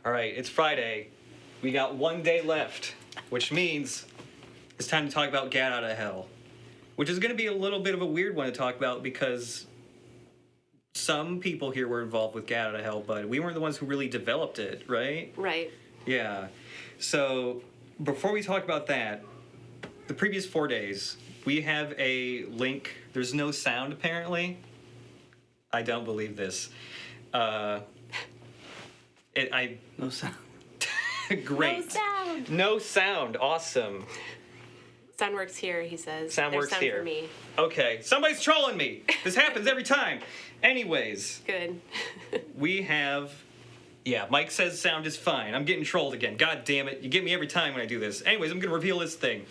All right, it's Friday. We got 1 day left, which means it's time to talk about Gat Out of Hell, which is going to be a little bit of a weird one to talk about because some people here were involved with Gat Out of Hell, but we weren't the ones who really developed it, right? Right. Yeah. So before we talk about that, the previous 4 days, we have a link. There's no sound, apparently. I don't believe this. No sound. Great. No sound. No sound. Awesome. Sound works here, he says. Sound There's works sound here. For me. Okay, somebody's trolling me. This happens every time. Anyways, Good. we have... Yeah, Mike says sound is fine. I'm getting trolled again. God damn it. You get me every time when I do this. Anyways, I'm going to reveal this thing.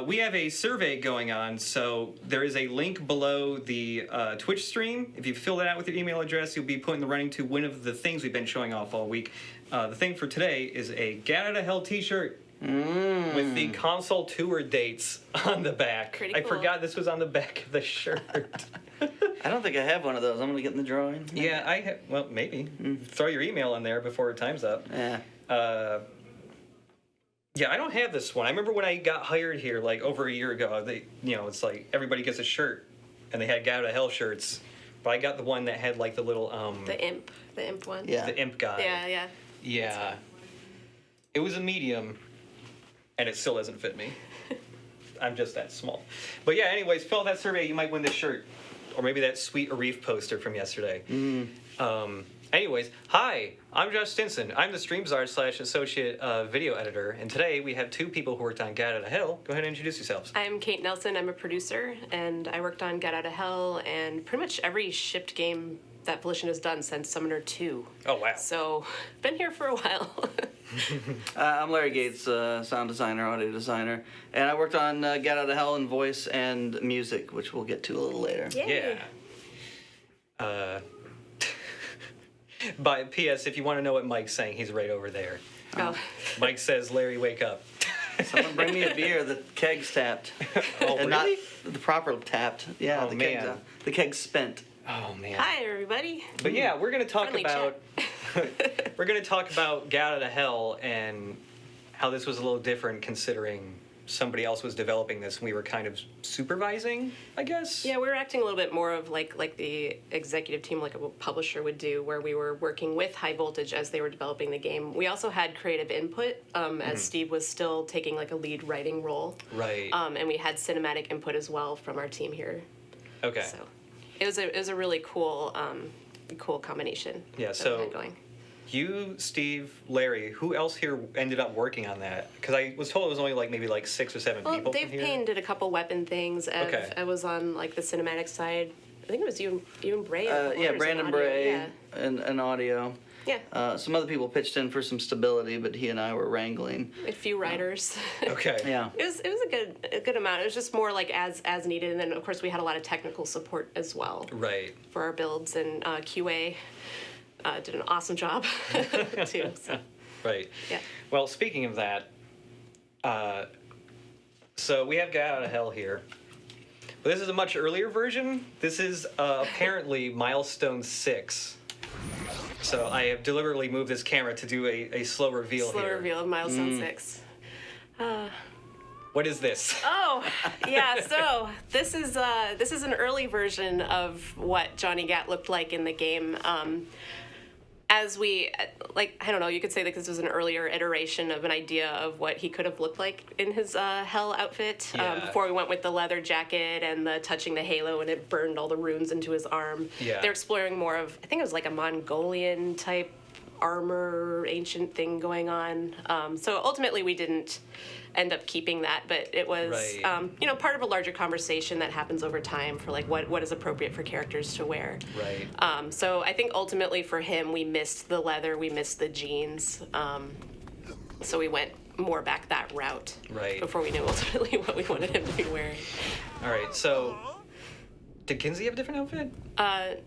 We have a survey going on, so there is a link below the Twitch stream. If you fill that out with your email address, you'll be put in the running to one of the things we've been showing off all week. The thing for today is a Gat Out of Hell t-shirt with the console tour dates on the back. Pretty I cool. forgot this was on the back of the shirt. I don't think I have one of those. I'm gonna get in the drawing. Yeah, I have. Well, maybe. Throw your email in there before time's up. Yeah. Yeah, I don't have this one. I remember when I got hired here, like over a year ago. It's like everybody gets a shirt, and they had Gat Out of Hell shirts. But I got the one that had like the little The imp one. Yeah. the imp guy. Yeah. Yeah. It was a medium, and it still doesn't fit me. I'm just that small. But yeah, anyways, fill out that survey. You might win this shirt, or maybe that sweet Arif poster from yesterday. Anyways, hi, I'm Josh Stinson. I'm the StreamZard / associate video editor, and today we have two people who worked on Gat Out of Hell. Go ahead and introduce yourselves. I'm Kate Nelson. I'm a producer, and I worked on Get Out of Hell and pretty much every shipped game that Volition has done since Summoner 2. Oh, wow. So, been here for a while. I'm Larry Gates, sound designer, audio designer, and I worked on Get Out of Hell in voice and music, which we'll get to a little later. Yay. Yeah. By P.S., if you want to know what Mike's saying, he's right over there. Oh. Mike says, Larry, wake up. Someone bring me a beer. The keg's tapped. Oh, And really? not the proper tapped. Yeah, Oh, the man. keg's the keg's spent. Oh, man. Hi, everybody. But yeah, we're going to talk Friendly about... we're going to talk about Gat Out of Hell and how this was a little different considering somebody else was developing this and we were kind of supervising, I guess? Yeah, we were acting a little bit more of like the executive team, like a publisher would do, where we were working with High Voltage as they were developing the game. We also had creative input, as Steve was still taking like a lead writing role. Right. And we had cinematic input as well from our team here. Okay. So it was a really cool combination. Yeah, that so- we had going. You, Steve, Larry, who else here ended up working on that? Because I was told it was only maybe 6 or 7 Well, people Dave from here. Payne did a couple weapon things. Okay. I was on like the cinematic side. I think it was you and Bray. Yeah, Brandon Bray Yeah. and audio. Yeah. Some other people pitched in for some stability, but he and I were wrangling. A few writers. Okay. Yeah. It was a good amount. It was just more like as needed, and then of course we had a lot of technical support as well Right. for our builds, and QA did an awesome job too. So Right. yeah. Well, speaking of that, so we have Gat Out of Hell here. But this is a much earlier version. This is apparently Milestone 6. So I have deliberately moved this camera to do a slow reveal Slow here. reveal of Milestone 6. What is this? Oh, yeah. So this is an early version of what Johnny Gat looked like in the game. As we, I don't know, you could say that this was an earlier iteration of an idea of what he could have looked like in his Hell outfit. Yeah. Before we went with the leather jacket and the touching the halo and it burned all the runes into his arm. Yeah. They're exploring more of, I think it was like a Mongolian type armor, ancient thing going on. So ultimately we didn't end up keeping that, but it was Right. part of a larger conversation that happens over time for what is appropriate for characters to wear. Right. So I think ultimately for him we missed the leather, we missed the jeans, so we went more back that route Right. before we knew ultimately what we wanted him to be wearing. All right. So did Kinsey have a different outfit?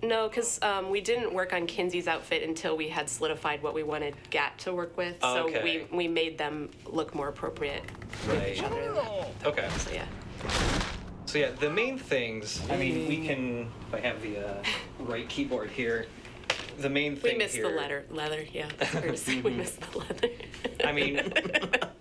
No, because we didn't work on Kinsey's outfit until we had solidified what we wanted Gat to work with. Okay. So we made them look more appropriate with each Right. other. in that. Okay. So yeah. So yeah, the main things, I mean, we can, if I have the right keyboard here, the main We thing missed here. the leather. Yeah, it's fair to say we missed the leather. I mean,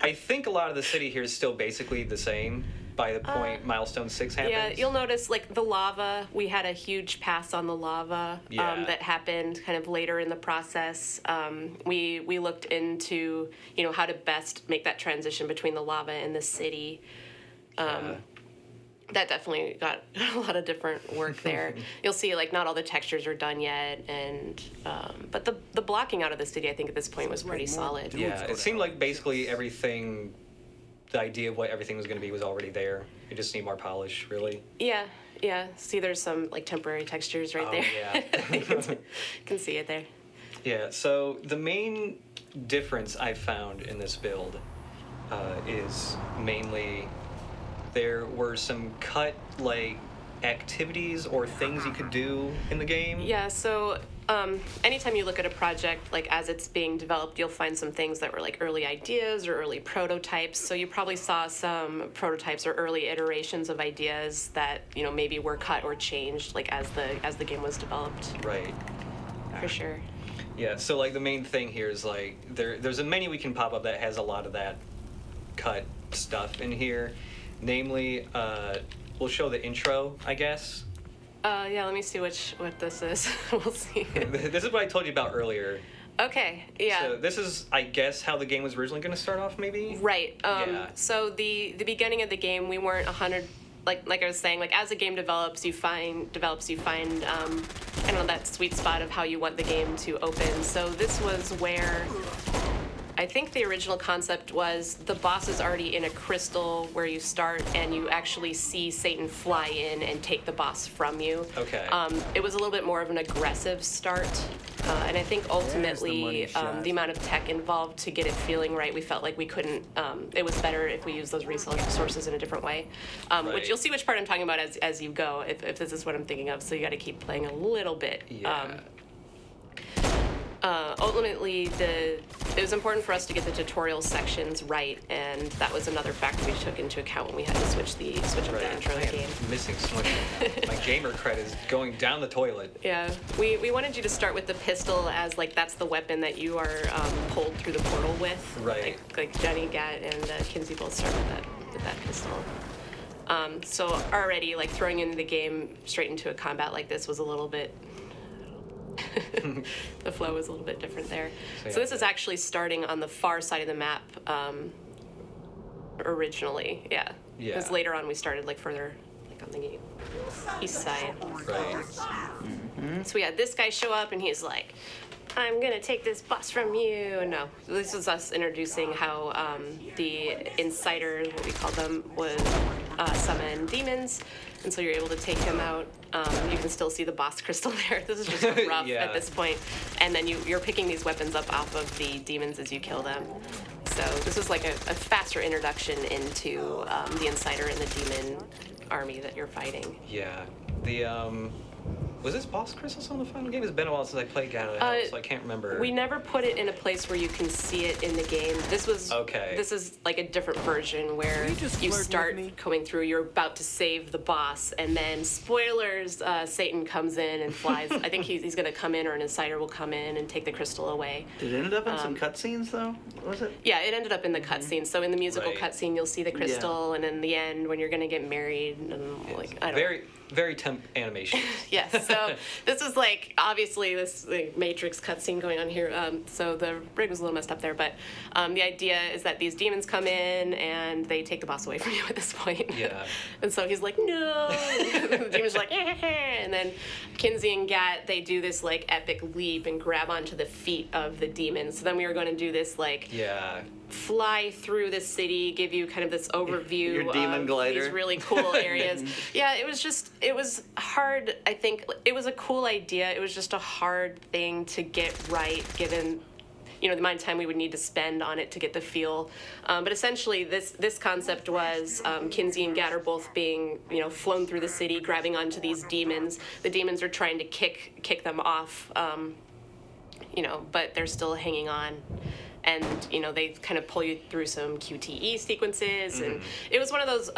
I think a lot of the city here is still basically the same by the point Milestone 6 happens. Yeah, you'll notice like the lava. We had a huge pass on the lava Yeah. that happened kind of later in the process. We looked into how to best make that transition between the lava and the city. That definitely got a lot of different work there. You'll see like not all the textures are done yet, and but the blocking out of the city I think at this point was pretty solid. Yeah, it seemed like basically everything, the idea of what everything was going to be was already there. You just need more polish, really. Yeah. See, there's some like temporary textures right Oh, there. yeah. You can see it there. Yeah, so the main difference I found in this build is mainly there were some cut like activities or things you could do in the game. Yeah, so anytime you look at a project, like as it's being developed, you'll find some things that were like early ideas or early prototypes. So you probably saw some prototypes or early iterations of ideas that, maybe were cut or changed like as the game was developed. Right. For sure. Yeah, so like the main thing here is like there's a menu we can pop up that has a lot of that cut stuff in here. Namely, we'll show the intro, I guess. Yeah, let me see what this is. We'll see. This is what I told you about earlier. Okay, yeah. So this is, I guess, how the game was originally going to start off, maybe? Right. Yeah. So the beginning of the game, we weren't 100. Like I was saying, like as the game develops, you find I don't know, that sweet spot of how you want the game to open. So this was where I think the original concept was the boss is already in a crystal where you start, and you actually see Satan fly in and take the boss from you. Okay. It was a little bit more of an aggressive start, and I think ultimately money shot. the amount of tech involved to get it feeling right, we felt like we couldn't. It was better if we used those resources in a different way. Right. Which you'll see which part I'm talking about as you go, if this is what I'm thinking of. So you got to keep playing a little bit. Yeah. Ultimately, it was important for us to get the tutorial sections right, and that was another factor we took into account when we had to switch up the intro of the game. I'm missing so much. My gamer cred is going down the toilet. Yeah, we wanted you to start with the pistol as like that's the weapon that you are pulled through the portal with. Right. Like Jenny, Gat, and Kinsey both start with that pistol. So already like throwing into the game straight into a combat like this was a little bit. The flow was a little bit different there. So this is actually starting on the far side of the map originally, yeah. Yeah. Because later on we started like further like on the east side. Right. So we had this guy show up and he's like, I'm gonna take this boss from you. No, this was us introducing how the insiders, what we call them, would summon demons, and so you're able to take him out. You can still see the boss crystal there. This is just rough Yeah. at this point. And then you're picking these weapons up off of the demons as you kill them. So this is like a faster introduction into the insider and the demon army that you're fighting. Yeah. Was this boss crystals on the final game? It's been a while since I played Gat Out of Hell, so I can't remember. We never put it in a place where you can see it in the game. This was Okay. This is like a different version where you just you flirt with start me? going through. You're about to save the boss, and then spoilers: Satan comes in and flies. I think he's going to come in, or an insider will come in and take the crystal away. Did it end up in some cutscenes though? Was it? Yeah, it ended up in the cutscene. So in the musical Right. cutscene, you'll see the crystal, and in the end, when you're going to get married, and like I don't know. Very temp animation. Yes, so this is like obviously this like, Matrix cutscene going on here. So the rig was a little messed up there, but the idea is that these demons come in and they take the boss away from you at this point. Yeah. And so he's like, no. The demons are like, and then Kinsey and Gat, they do this like epic leap and grab onto the feet of the demons. So then we were going to do this like Yeah. fly through the city, give you kind of this overview Your demon of glider. these really cool areas. Yeah, it was hard. I think it was a cool idea. It was just a hard thing to get right, given the amount of time we would need to spend on it to get the feel. But essentially, this concept was Kinsey and Gat are both being flown through the city, grabbing onto these demons. The demons are trying to kick them off, but they're still hanging on. And they kind of pull you through some QTE sequences, and it was one of those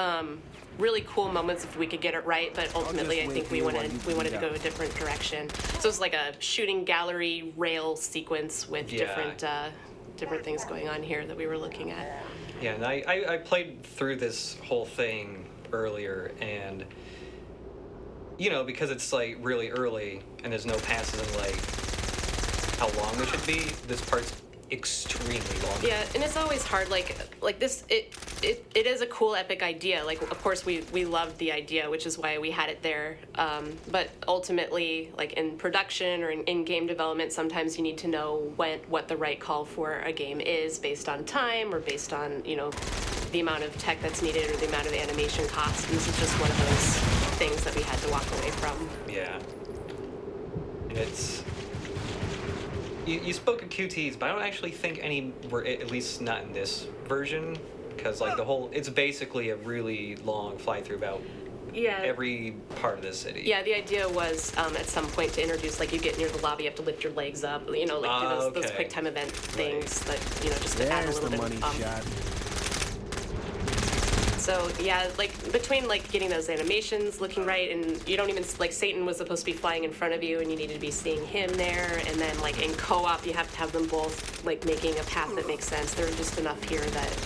really cool moments if we could get it right, but ultimately I think we wanted to go a different direction. So it's like a shooting gallery rail sequence with different things going on here that we were looking at. Yeah, and I played through this whole thing earlier, and because it's like really early and there's no passes in like how long they should be, this part's extremely long. Yeah, and it's always hard. Like this, it is a cool, epic idea. Like, of course, we loved the idea, which is why we had it there. But ultimately, like in production or in game development, sometimes you need to know what the right call for a game is based on time or based on the amount of tech that's needed or the amount of animation cost. And this is just one of those things that we had to walk away from. Yeah. And it's. You spoke of QTs, but I don't actually think any were, at least not in this version, because like it's basically a really long fly through about every part of the city. Yeah, the idea was at some point to introduce, like, you get near the lobby, you have to lift your legs up, do those quick time event things that, just to add a little bit of shot. So yeah, like between like getting those animations looking right, and you don't even like Satan was supposed to be flying in front of you, and you needed to be seeing him there, and then like in co-op you have to have them both like making a path that makes sense. There was just enough here that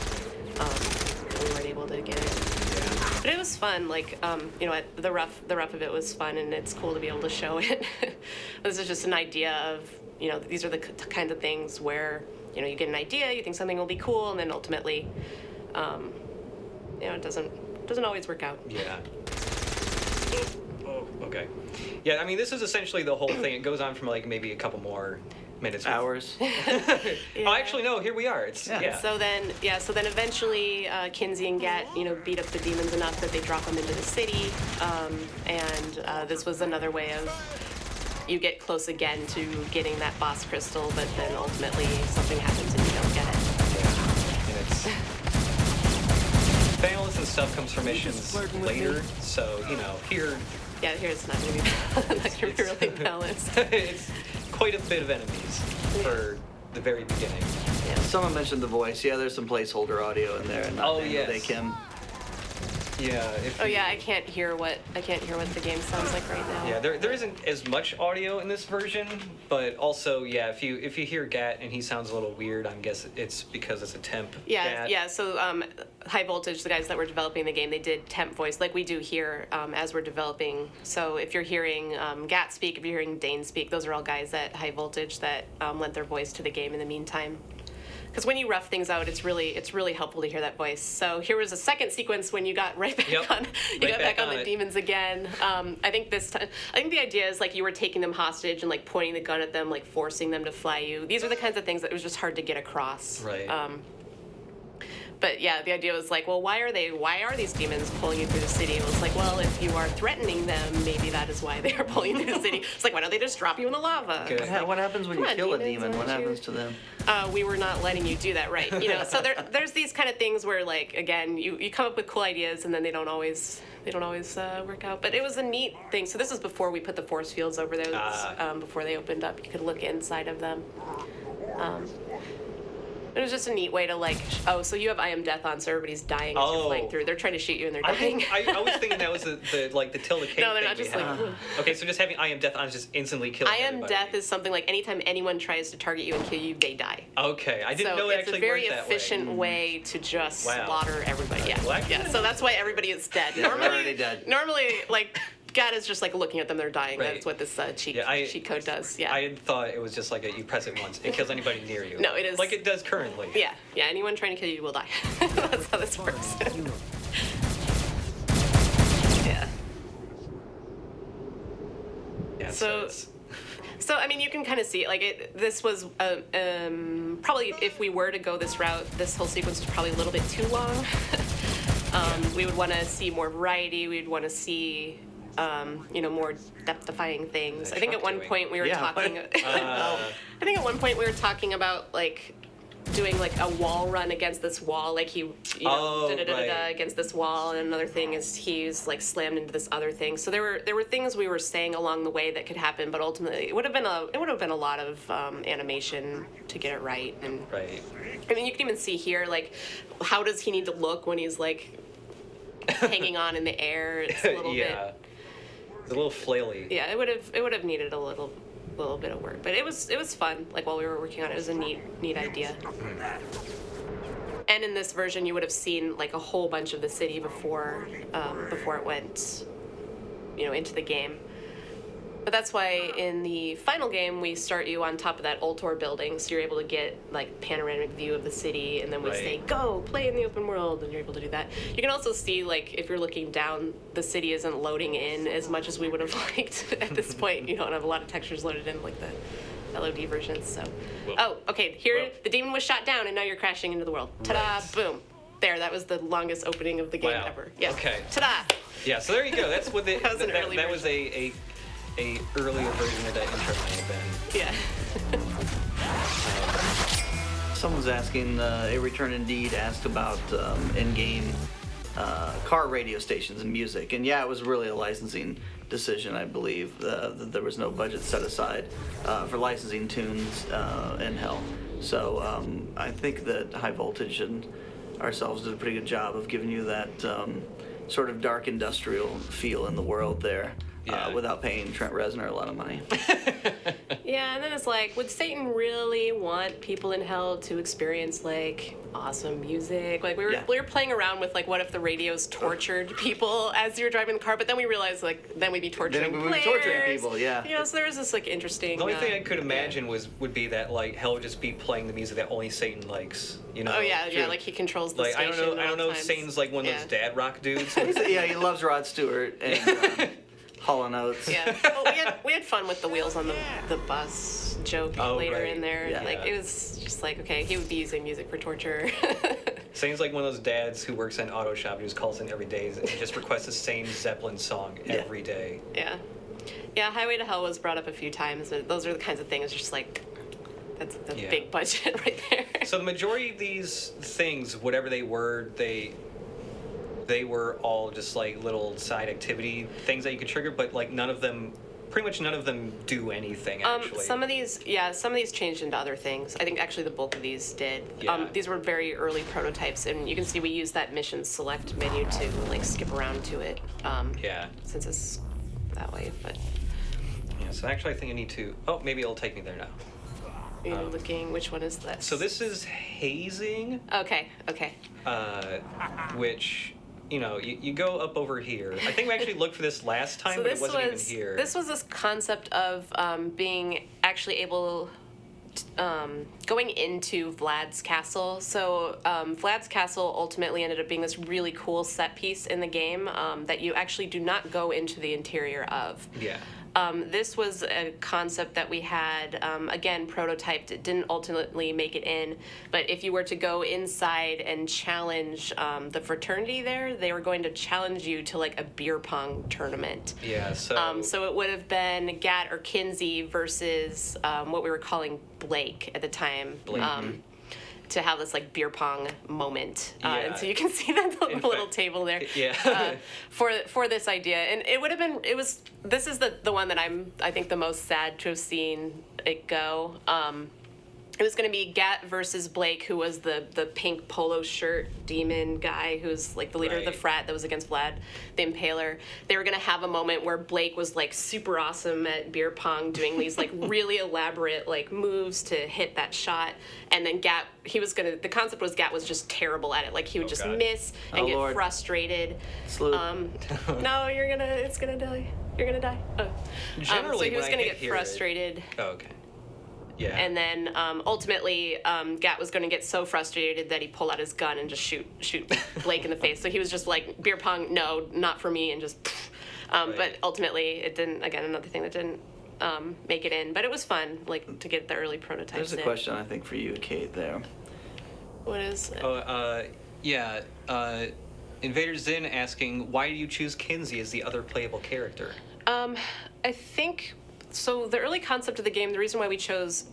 we weren't able to get it. But it was fun. Like the rough of it was fun, and it's cool to be able to show it. This is just an idea of these are the kinds of things where you get an idea, you think something will be cool, and then ultimately. It doesn't always work out. Yeah. Oh, okay. Yeah, I mean, this is essentially the whole thing. It goes on from like maybe a couple more minutes. Hours. Oh, actually, no. Here we are. So then eventually, Kinsey and Gat, beat up the demons enough that they drop them into the city, and this was another way of you get close again to getting that boss crystal, but then ultimately something happens and you don't get it. Yeah. And it's. Balance and stuff comes from missions later, so here. Yeah, here it's not gonna be really balanced. It's quite a bit of enemies for the very beginning. Yeah. Someone mentioned the voice. Yeah, there's some placeholder audio in there, and not they can. Yeah. I can't hear what the game sounds like right now. Yeah, there isn't as much audio in this version, but also if you hear Gat and he sounds a little weird, I guess it's because it's a temp. Yeah, Gat. So High Voltage, the guys that were developing the game, they did temp voice like we do here as we're developing. So if you're hearing Gat speak, if you're hearing Dane speak, those are all guys at High Voltage that lent their voice to the game in the meantime. Because when you rough things out, it's really helpful to hear that voice. So here was a second sequence when you got right back on. You got back on the demons again. I think the idea is like you were taking them hostage and like pointing the gun at them, like forcing them to fly you. These are the kinds of things that it was just hard to get across. Right. But yeah, the idea was like, well, why are these demons pulling you through the city? It was like, well, if you are threatening them, maybe that is why they are pulling you through the city. It's like, why don't they just drop you in the lava? What happens when you kill a demon? What happens to them? We were not letting you do that, right? So there's these kind of things where, like, again, you come up with cool ideas and then they don't always work out. But it was a neat thing. So this is before we put the force fields over there. Before they opened up, you could look inside of them. It was just a neat way to like, so you have I Am Death on, so everybody's dying as you're flying through. They're trying to shoot you and they're dying. I was thinking that was the Tilda K. No, they're thing not just we like. had. Okay, so just having I Am Death on is just instantly killing everybody. I Am Death is something like anytime anyone tries to target you and kill you, they die. Okay, I didn't know it actually worked that way. So it's a very efficient way to just slaughter everybody. Yeah, well, so that's why everybody is dead. Yeah, they're already dead. Normally, like. God is just like looking at them, they're dying. Right. That's what this cheat code does. Yeah. I had thought it was just like you press it once, it kills anybody near you. No, it is. Like it does currently. Yeah, anyone trying to kill you will die. That's how this works. Yeah. Yeah. So I mean, you can kind of see like this was probably if we were to go this route, this whole sequence was probably a little bit too long. We would want to see more variety. We'd want to see. More depth-defying things. I think at one point we were talking. I think at one point we were talking about like doing like a wall run against this wall, like he, against this wall, and another thing is he's like slammed into this other thing. So there were things we were saying along the way that could happen, but ultimately it would have been a lot of animation to get it right. And right. I mean, you can even see here like how does he need to look when he's like hanging on in the air. It's a little bit. It's a little flaily. Yeah, it would have needed a little bit of work, but it was fun. Like while we were working on it, it was a neat idea. And in this version, you would have seen like a whole bunch of the city before it went, into the game. But that's why in the final game we start you on top of that Ultor building, so you're able to get like panoramic view of the city, and then we say go play in the open world, and you're able to do that. You can also see like if you're looking down, the city isn't loading in as much as we would have liked at this point. You don't have a lot of textures loaded in like the LOD versions. So, okay, here the demon was shot down, and now you're crashing into the world. Ta-da! Boom. There, that was the longest opening of the game ever. Yeah. Okay. Ta-da! Yeah. So there you go. That's what that was an early that was a earlier version of that intro might have been. Yeah. Someone's asking, A Return Indeed asked about in-game car radio stations and music. And yeah, it was really a licensing decision, I believe. There was no budget set aside for licensing tunes in Hell. So I think that High Voltage and ourselves did a pretty good job of giving you that sort of dark industrial feel in the world there. Without paying Trent Reznor a lot of money. Yeah, and then it's like, would Satan really want people in hell to experience like awesome music? Like we were playing around with like, what if the radios tortured people as you were driving the car? But then we realized like, then we'd be torturing players. We'd be torturing people, yeah. So there was this like interesting. The only thing I could imagine would be that like hell would just be playing the music that only Satan likes. Oh yeah, like he controls the station. I don't know if Satan's like one of those dad rock dudes. He loves Rod Stewart and Hall & Oates. Yeah, well, we had fun with the wheels on the bus joke later in there. Yeah. Like it was just like, okay, he would be using music for torture. Satan's like one of those dads who works in auto shop and just calls in every day and just requests the same Zeppelin song every day. Yeah. Highway to Hell was brought up a few times, but those are the kinds of things just like that's the big budget right there. So the majority of these things, whatever they were, they were all just like little side activity things that you could trigger, but like pretty much none of them do anything actually. Some of these changed into other things. I think actually the bulk of these did. Yeah. These were very early prototypes, and you can see we use that mission select menu to like skip around to it. Since it's that way, but. Yeah, so actually I think I need to, maybe it'll take me there now. You're looking, which one is this? So this is hazing. Okay. Which, you go up over here. I think we actually looked for this last time, but it wasn't even here. This was this concept of being actually able, going into Vlad's castle. So Vlad's castle ultimately ended up being this really cool set piece in the game that you actually do not go into the interior of. Yeah. This was a concept that we had, again, prototyped. It didn't ultimately make it in, but if you were to go inside and challenge the fraternity there, they were going to challenge you to like a beer pong tournament. Yeah, so... So it would have been Gat or Kinsey versus what we were calling Blake at the time. Blake. To have this like beer pong moment, and so you can see that little table there. For this idea, and it would have been. This is the one that I think the most sad to have seen it go. It was going to be Gat versus Blake, who was the pink polo shirt demon guy who's like the leader of the frat that was against Vlad the Impaler. They were going to have a moment where Blake was like super awesome at beer pong, doing these like really elaborate like moves to hit that shot, and then Gat, the concept was Gat was just terrible at it. Like he would just miss and get frustrated. No, it's gonna die. You're gonna die. Generally, so he was gonna get frustrated. Okay. Yeah. And then ultimately, Gat was going to get so frustrated that he pulled out his gun and just shoot Blake in the face. So he was just like, beer pong, no, not for me, and just. But ultimately, it didn't. Again, another thing that didn't make it in. But it was fun, like to get the early prototypes. There's a question I think for you, Kate. There. What is it? Invader Zin asking, why do you choose Kinsey as the other playable character? I think. So the early concept of the game, the reason why we chose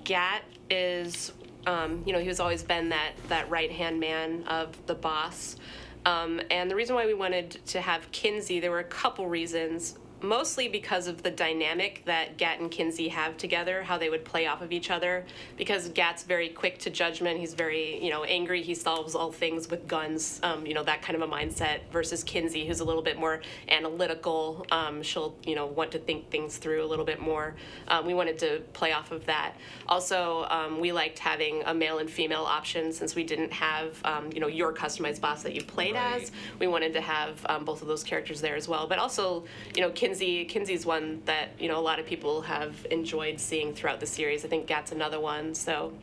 Gat is, he was always been that right-hand man of the boss. And the reason why we wanted to have Kinsey, there were a couple reasons. mostly because of the dynamic that Gat and Kinsey have together, how they would play off of each other. Because Gat's very quick to judgment, he's very, angry, he solves all things with guns, that kind of a mindset, versus Kinsey, who's a little bit more analytical. She'll, want to think things through a little bit more. We wanted to play off of that. Also, we liked having a male and female option since we didn't have, your customized boss that you played as. We wanted to have both of those characters there as well. But also, Kinsey's one that, a lot of people have enjoyed seeing throughout the series. I think Gat's another one. So,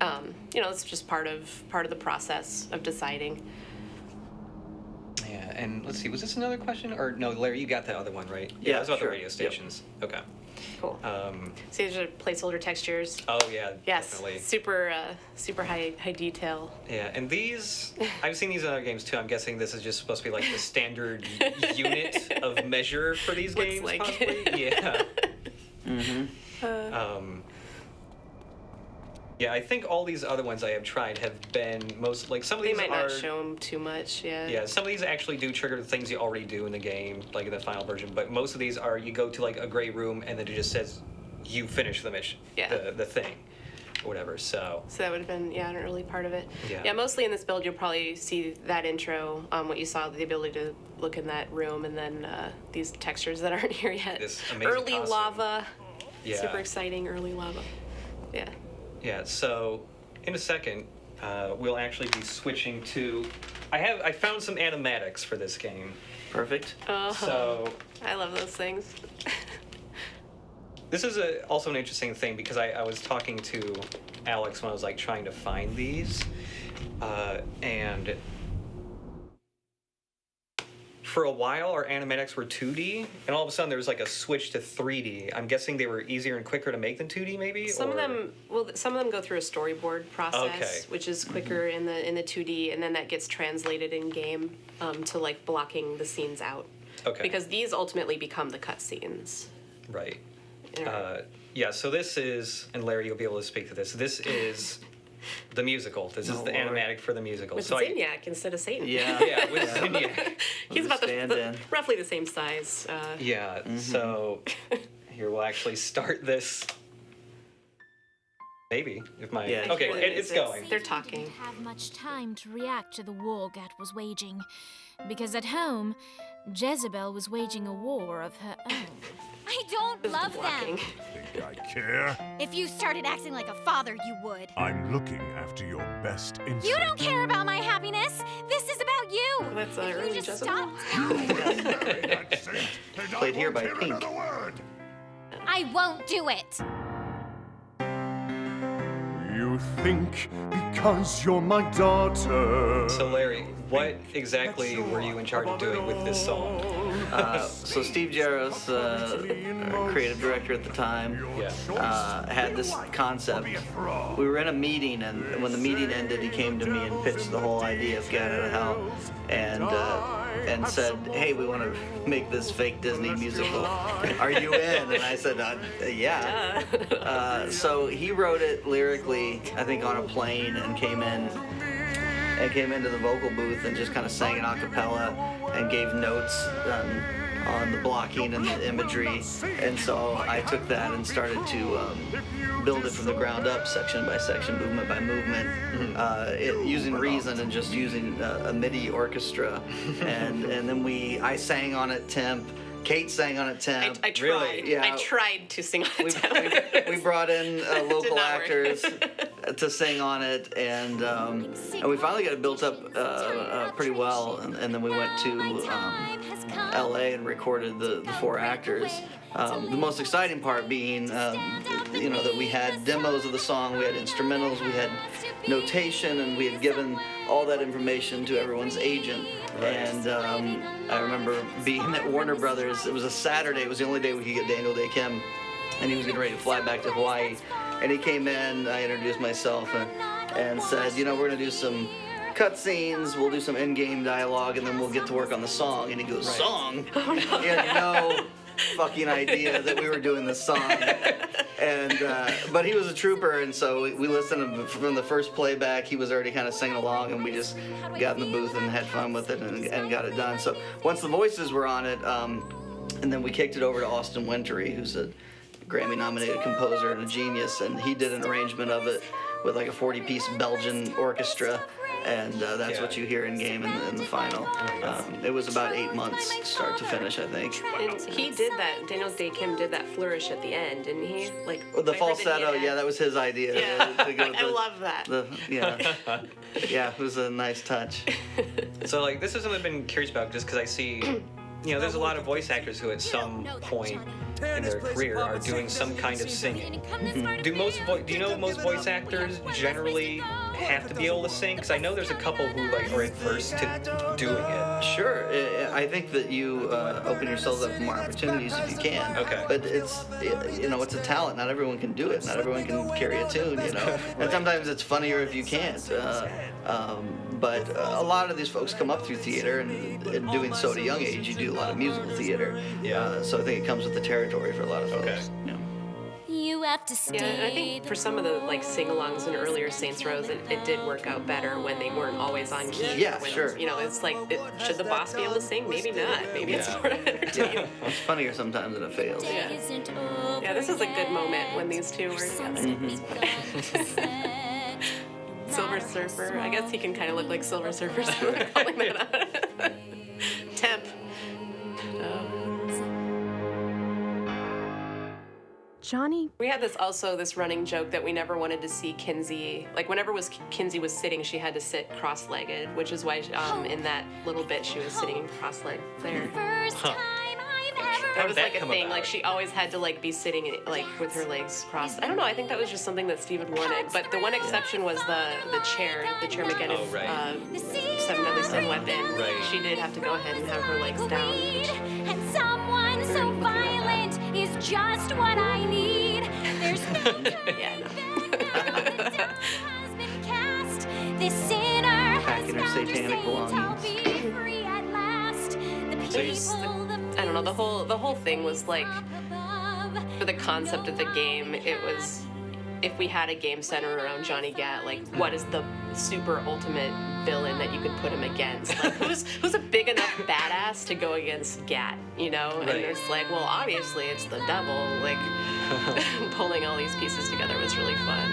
it's just part of the process of deciding. Yeah, and let's see, was this another question? Or no, Larry, you got that other one, right? Yeah, it was about sure. the radio stations. Yep. Okay. Cool. So these are placeholder textures. Oh yeah, Yes, definitely. super high detail. Yeah, and these, I've seen these in other games too. I'm guessing this is just supposed to be like the standard unit of measure for these Looks games, like. possibly. Yeah. Yeah, I think all these other ones I have tried have been most like some of They these might are. not show them too much. Yeah. Yeah, some of these actually do trigger the things you already do in the game, like in the final version. But most of these are you go to like a gray room and then it just says you finish the mission, Yeah. the thing, or whatever. So So that would have been an early part of it. Yeah. Mostly in this build you'll probably see that intro, what you saw, the ability to look in that room, and then these textures that aren't here yet. This amazing early costume. lava. Yeah. Super exciting early lava. Yeah. Yeah, so in a second, we'll actually be switching to. I found some animatics for this game. Perfect. So I love those things. this is also an interesting thing because I was talking to Alex when I was like trying to find these, and for a while our animatics were 2D, and all of a sudden there was like a switch to 3D. I'm guessing they were easier and quicker to make than 2D, maybe. Some of them go through a storyboard process, Okay. which is quicker in the 2D, and then that gets translated in game to like blocking the scenes out. Okay. Because these ultimately become the cutscenes. Right. Yeah. Yeah, so this is, and Larry, you'll be able to speak to this. This is the musical. This is the Lord. animatic for the musical. With So Zinyak instead of Satan. Yeah. yeah, with Zinyak. He's about stand-in. roughly the same size. Yeah, so here we'll actually start this. Maybe, if my... Yeah. Okay, Really it's is. going. They're talking. Didn't have much time to react to the war Gat was waging, because at home, Jezebel was waging a war of her own. I don't This is love blocking. them. Think I care? If you started acting like a father, you would. I'm looking after your best interest. You don't care about my happiness. This is about you. That's If early you just Jezebel. stop. Played here by Pink. I won't do it. You think because you're my daughter. So Larry, what exactly were you in charge of doing with this song? So Steve Jaros, our creative director at the time, Yeah. had this concept. We were in a meeting, and when the meeting ended, he came to me and pitched the whole idea of Get Out of Hell, and said, "Hey, we want to make this fake Disney musical. Are you in?" And I said, "Yeah." So he wrote it lyrically, I think, on a plane, and came into the vocal booth and just kind of sang it a cappella and gave notes on the blocking and the imagery. And so I took that and started to build it from the ground up, section by section, movement by movement, using Reason and just using a MIDI orchestra. And then I sang on it temp. Kate sang on it temp. I tried. Really? Yeah. I tried to sing on it. We brought in local not work. actors to sing on it, and we finally got it built up pretty well, and then we went to LA and recorded the 4 actors. The most exciting part being, that we had demos of the song, we had instrumentals, we had notation, and we had given all that information to everyone's agent. And I remember being at Warner Brothers. It was a Saturday. It was the only day we could get Daniel Day Kim, and he was getting ready to fly back to Hawaii. And he came in. I introduced myself and said, we're gonna do some cutscenes. We'll do some in-game dialogue, and then we'll get to work on the song. And he goes, "Song?" He had no fucking idea that we were doing this song. And but he was a trooper, and so we listened from the first playback. He was already kind of singing along, and we just got in the booth and had fun with it and got it done. So once the voices were on it, And then we kicked it over to Austin Wintory, who's a Grammy-nominated composer and a genius, and he did an arrangement of it with like a 40-piece Belgian orchestra, and that's what you hear in game in the final. It was about 8 months, start to finish, I think. And he did that. Daniel Day Kim did that flourish at the end, and he like The I heard that he falsetto, had- yeah, that was his idea. Yeah, to go with I love that. Yeah, it was a nice touch. So like this is something I've been curious about just because I see, there's a lot of voice actors who at some point in their career are doing some kind of singing. Do you know most voice actors generally have to be able to sing? Because I know there's a couple who like are adverse to doing it. Sure, I think that you open yourselves up for more opportunities if you can. Okay. But it's a talent. Not everyone can do it. Not everyone can carry a tune. And sometimes it's funnier if you can't. But a lot of these folks come up through theater, and doing so at a young age, you do a lot of musical theater. Yeah. So I think it comes with the territory for a lot of folks. Okay. Yeah. You have to stay. Yeah, and I think for some of the like sing-alongs in earlier Saints Rows, it did work out better when they weren't always on key. Yeah, when, sure. It's like, should the boss be able to sing? Maybe not. Maybe it's Yeah. more entertaining. It's funnier sometimes than it fails. Yeah. Yeah, this is a good moment when these two were together. Silver Surfer. I guess he can kind of look like Silver Surfer, so we're calling that out. Temp. Johnny, We had this running joke that we never wanted to see Kinsey. Like whenever Kinsey was sitting, she had to sit cross-legged, which is why in that little bit she was sitting cross-legged there. First time I've ever. That was that like a come thing. about? Like she always had to like be sitting like with her legs crossed. I don't know. I think that was just something that Steven wanted. But the one exception was the chair McGinnis, Oh, right. Seven Deadly Sin Weapon. Right. She did have to go ahead and have her legs down. And someone so violent is just what I need. There's no Yeah, no. has been cast. This sinner has Packing her found her satanic saint. I'll belongings. be free at last. The So you s- people, I don't know. The whole thing was like, above. for the concept of the game, it was if we had a game centered around Johnny Gat, like what is the super ultimate villain that you could put him against? Like who's a big enough badass to go against Gat, And Right. it's like, well, obviously it's the devil. Like pulling all these pieces together was really fun.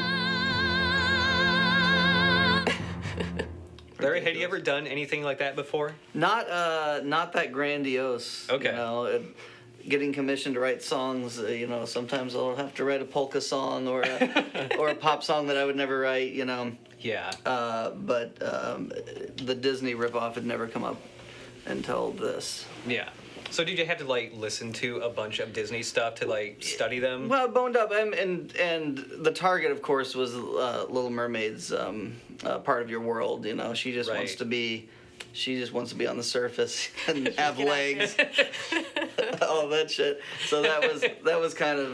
Larry, had you ever done anything like that before? Not that grandiose. Okay. Getting commissioned to write songs, sometimes I'll have to write a polka song or a pop song that I would never write, Yeah. But the Disney ripoff had never come up until this. Yeah. So did you have to like listen to a bunch of Disney stuff to like study them? Well, boned up, and the target, of course, was Little Mermaid's part of your world. She just wants Right. to be. She just wants to be on the surface and have legs, all that shit. So that was kind of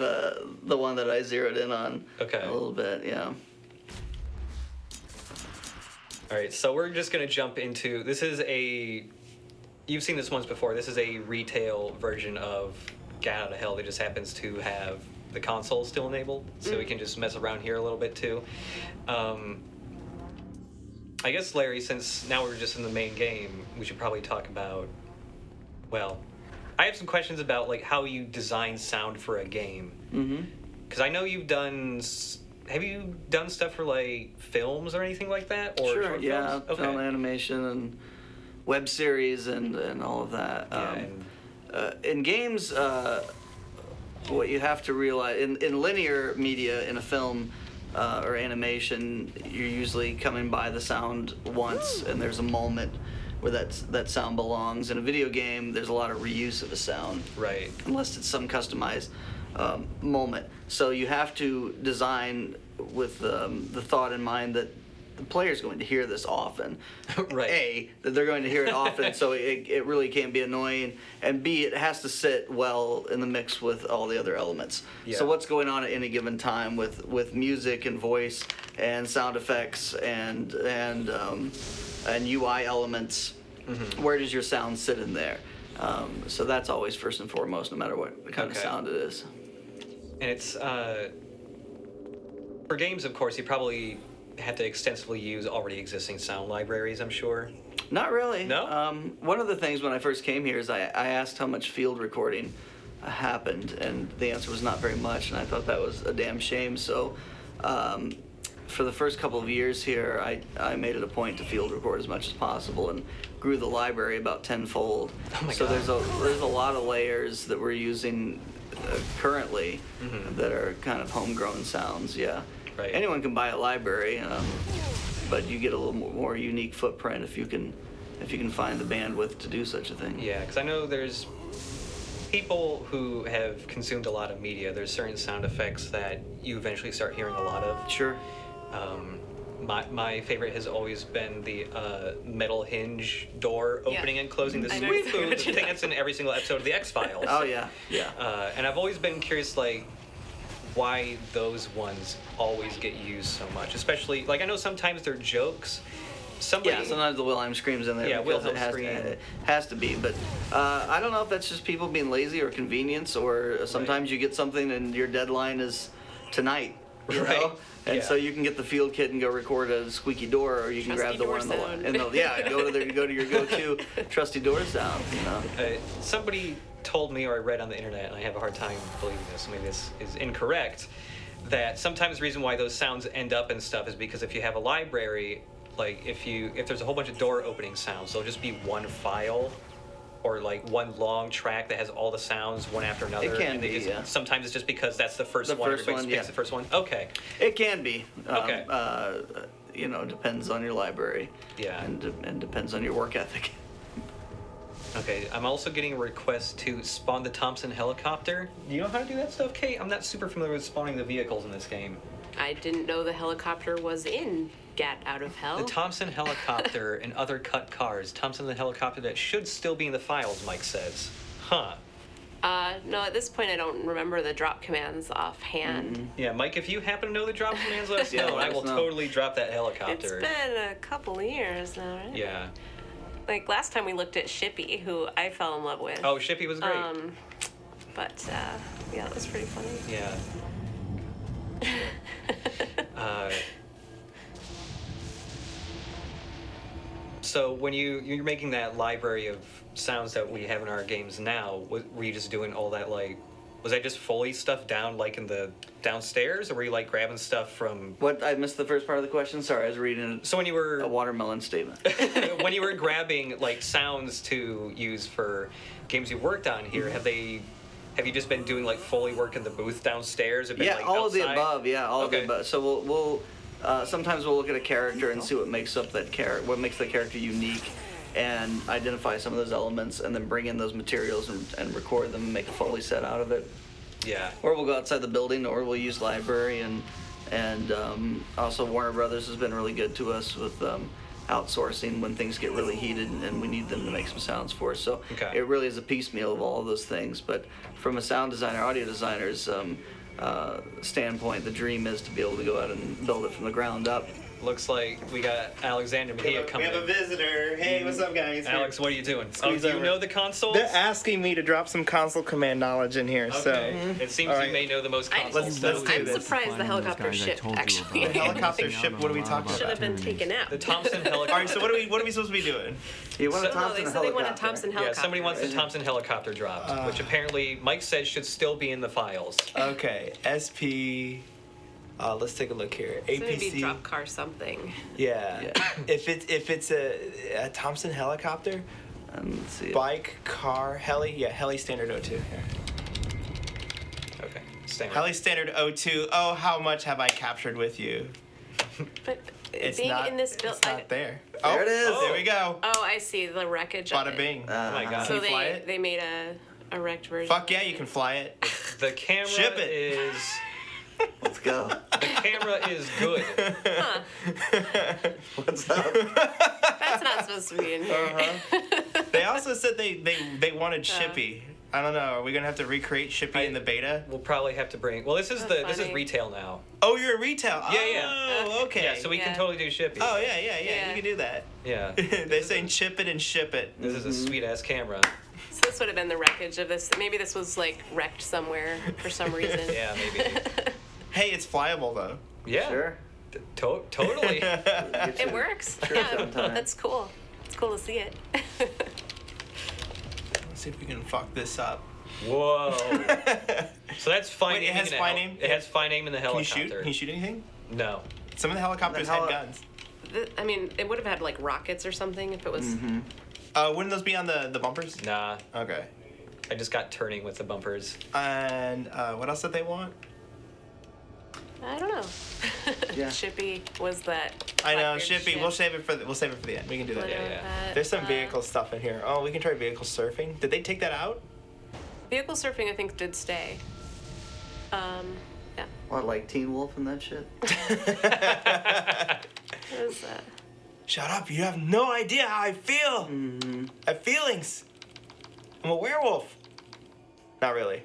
the one that I zeroed in on. Okay. A little bit, yeah. All right, so we're just gonna jump into this. You've seen this once before. This is a retail version of Get Out of Hell that just happens to have the console still enabled, so we can just mess around here a little bit too. I guess, Larry, since now we're just in the main game, we should probably talk about. Well, I have some questions about like how you design sound for a game. Mm-hmm. Because I know you've done. Have you done stuff for like films or anything like that? Or Sure, short yeah, films? Okay. film animation and web series and all of that. In games, what you have to realize in linear media, in a film or animation, you're usually coming by the sound once, and there's a moment where that sound belongs. In a video game, there's a lot of reuse of a sound, Right. unless it's some customized moment. So you have to design with the thought in mind that the player's going to hear this often. Right. A, that they're going to hear it often, so it really can't be annoying. And B, it has to sit well in the mix with all the other elements. Yeah. So what's going on at any given time with music and voice and sound effects and UI elements, where does your sound sit in there? So that's always first and foremost, no matter what kind of Okay. sound it is. And it's for games, of course, you probably have to extensively use already existing sound libraries, I'm sure. Not really. No? One of the things when I first came here is I asked how much field recording happened, and the answer was not very much, and I thought that was a damn shame. So for the first couple of years here, I made it a point to field record as much as possible and grew the library about tenfold. Oh my so God. there's a lot of layers that we're using currently that are kind of homegrown sounds. Yeah. Right. Anyone can buy a library, but you get a little more unique footprint if you can find the bandwidth to do such a thing. Yeah, because I know there's people who have consumed a lot of media. There's certain sound effects that you eventually start hearing a lot of. Sure. My favorite has always been the metal hinge door opening and closing. The I know sweet exactly food what thing you're that's in every single episode of the X-Files. Oh yeah, yeah. And I've always been curious, like, why those ones always get used so much. Especially, like, I know sometimes they're jokes. Yeah, sometimes the Wilhelm scream's in there. Yeah, because Wilhelm it scream. has to be. But I don't know if that's just people being lazy or convenience, or sometimes you get something and your deadline is tonight. You Right. know? And Yeah. so you can get the field kit and go record a squeaky door, or you can Trusty grab the door one in the sound. go to your go-to trusty door sound. You know. Somebody told me, or I read on the internet, and I have a hard time believing this, so maybe this is incorrect, that sometimes the reason why those sounds end up in stuff is because if you have a library, like if there's a whole bunch of door opening sounds, there'll just be one file or like one long track that has all the sounds one after another. It can and they be, just, yeah. Sometimes it's just because that's the first The one. first Everybody one, picks yeah. the first one. Okay. It can be. Okay. Depends on your library. Yeah. And depends on your work ethic. Okay. I'm also getting a request to spawn the Thompson helicopter. Do you know how to do that stuff, Kate? I'm not super familiar with spawning the vehicles in this game. I didn't know the helicopter was in Gat Out of Hell. The Thompson helicopter and other cut cars. Thompson the helicopter that should still be in the files, Mike says. Huh. No, at this point I don't remember the drop commands offhand. Yeah, Mike, if you happen to know the drop commands, let us Yeah, know. let I us will know. totally drop that It's helicopter. been a couple of years now, right? Yeah. Like last time we looked at Shippy, who I fell in love with. Oh, Shippy was great. But yeah, it was pretty funny. Yeah. So when you're making that library of sounds that we have in our games now, were you just doing all that, like, was that just Foley stuff down like in the downstairs, or were you like grabbing stuff from? What, I missed the first part of the question. Sorry, I was reading So when you were a watermelon statement. when you were grabbing like sounds to use for games you've worked on here, have you just been doing like Foley work in the booth downstairs? Or been, Yeah, like, all outside? of the above. Yeah, all of Okay. the above. So we'll sometimes we'll look at a character and see what makes up that character, what makes the character unique, and identify some of those elements, and then bring in those materials and record them and make a Foley set out of it. Yeah. Or we'll go outside the building, or we'll use library, and also Warner Brothers has been really good to us with outsourcing when things get really heated and we need them to make some sounds for us. So Okay. it really is a piecemeal of all of those things. But from a sound designer, audio designer's standpoint, the dream is to be able to go out and build it from the ground up. Looks like we got Alexander Mejia We coming have a in. visitor. Hey, what's up, guys? Alex, what are you doing? Oh, Squeeze do you over. know the consoles? They're asking me to drop some console command knowledge in here, Okay. so It seems All you right. may know the most I- console Let's stuff. do I'm this. surprised the helicopter shipped, actually. The helicopter ship. What are we talking Should have about? been taken out. The Thompson helicopter. All right, so what are we supposed to be doing? You want a So- No, Thompson they said they want a helicopter. Thompson Yeah, helicopter. somebody wants the Thompson helicopter dropped, which apparently Mike said should still be in the files. Okay, SP. Let's take a look here. So maybe APC. drop car something. Yeah. Yeah. If it's a Thompson helicopter, Let's see. bike, car, heli. Yeah, heli standard O2. Here. Okay. Standard. Heli standard O2. Oh, how much have I captured with you? But It's being not. in this build, It's not there. There it is. There we go. oh, I see the wreckage of Bada it. bing. Oh my god. So Can you fly they it? they made a wrecked version. Fuck yeah, you can fly it. The camera Ship it. is Let's go. the camera is good. What's up? That's not supposed to be in here. They also said they wanted Shippy. I don't know. Are we gonna have to recreate Shippy in the beta? We'll probably have to bring. Well, this is That's this is funny. retail now. Oh, you're in retail. Yeah. Oh, okay. Yeah, so we can Yeah. totally do Shippy. Oh yeah. Yeah. You can do that. Yeah. They're saying chip it and ship it. This is a sweet ass camera. So this would have been the wreckage of this. Maybe this was like wrecked somewhere for some reason. Yeah, maybe. Hey, it's flyable though. Yeah. Sure. Totally. It works. Sure, Yeah, sometime. that's cool. It's cool to see it. Let's see if we can fuck this up. Whoa. So that's fine. Wait, it has fine aim? It has fine aim in the Can you helicopter. shoot? Can you shoot anything? No. Some of the helicopters had guns. I mean, it would have had like rockets or something if it was. Wouldn't those be on the bumpers? Nah. Okay. I just got turning with the bumpers. And what else did they want? I don't know. Yeah. Shippy was that. I know, Blackbeard Shippy. ship. We'll save it for the end. We can do that. Whatever yeah. that, There's some vehicle stuff in here. Oh, we can try vehicle surfing. Did they take that out? Vehicle surfing, I think, did stay. Yeah. What, like Teen Wolf and that shit? It was, Shut up! You have no idea how I feel. I have feelings. I'm a werewolf. Not really.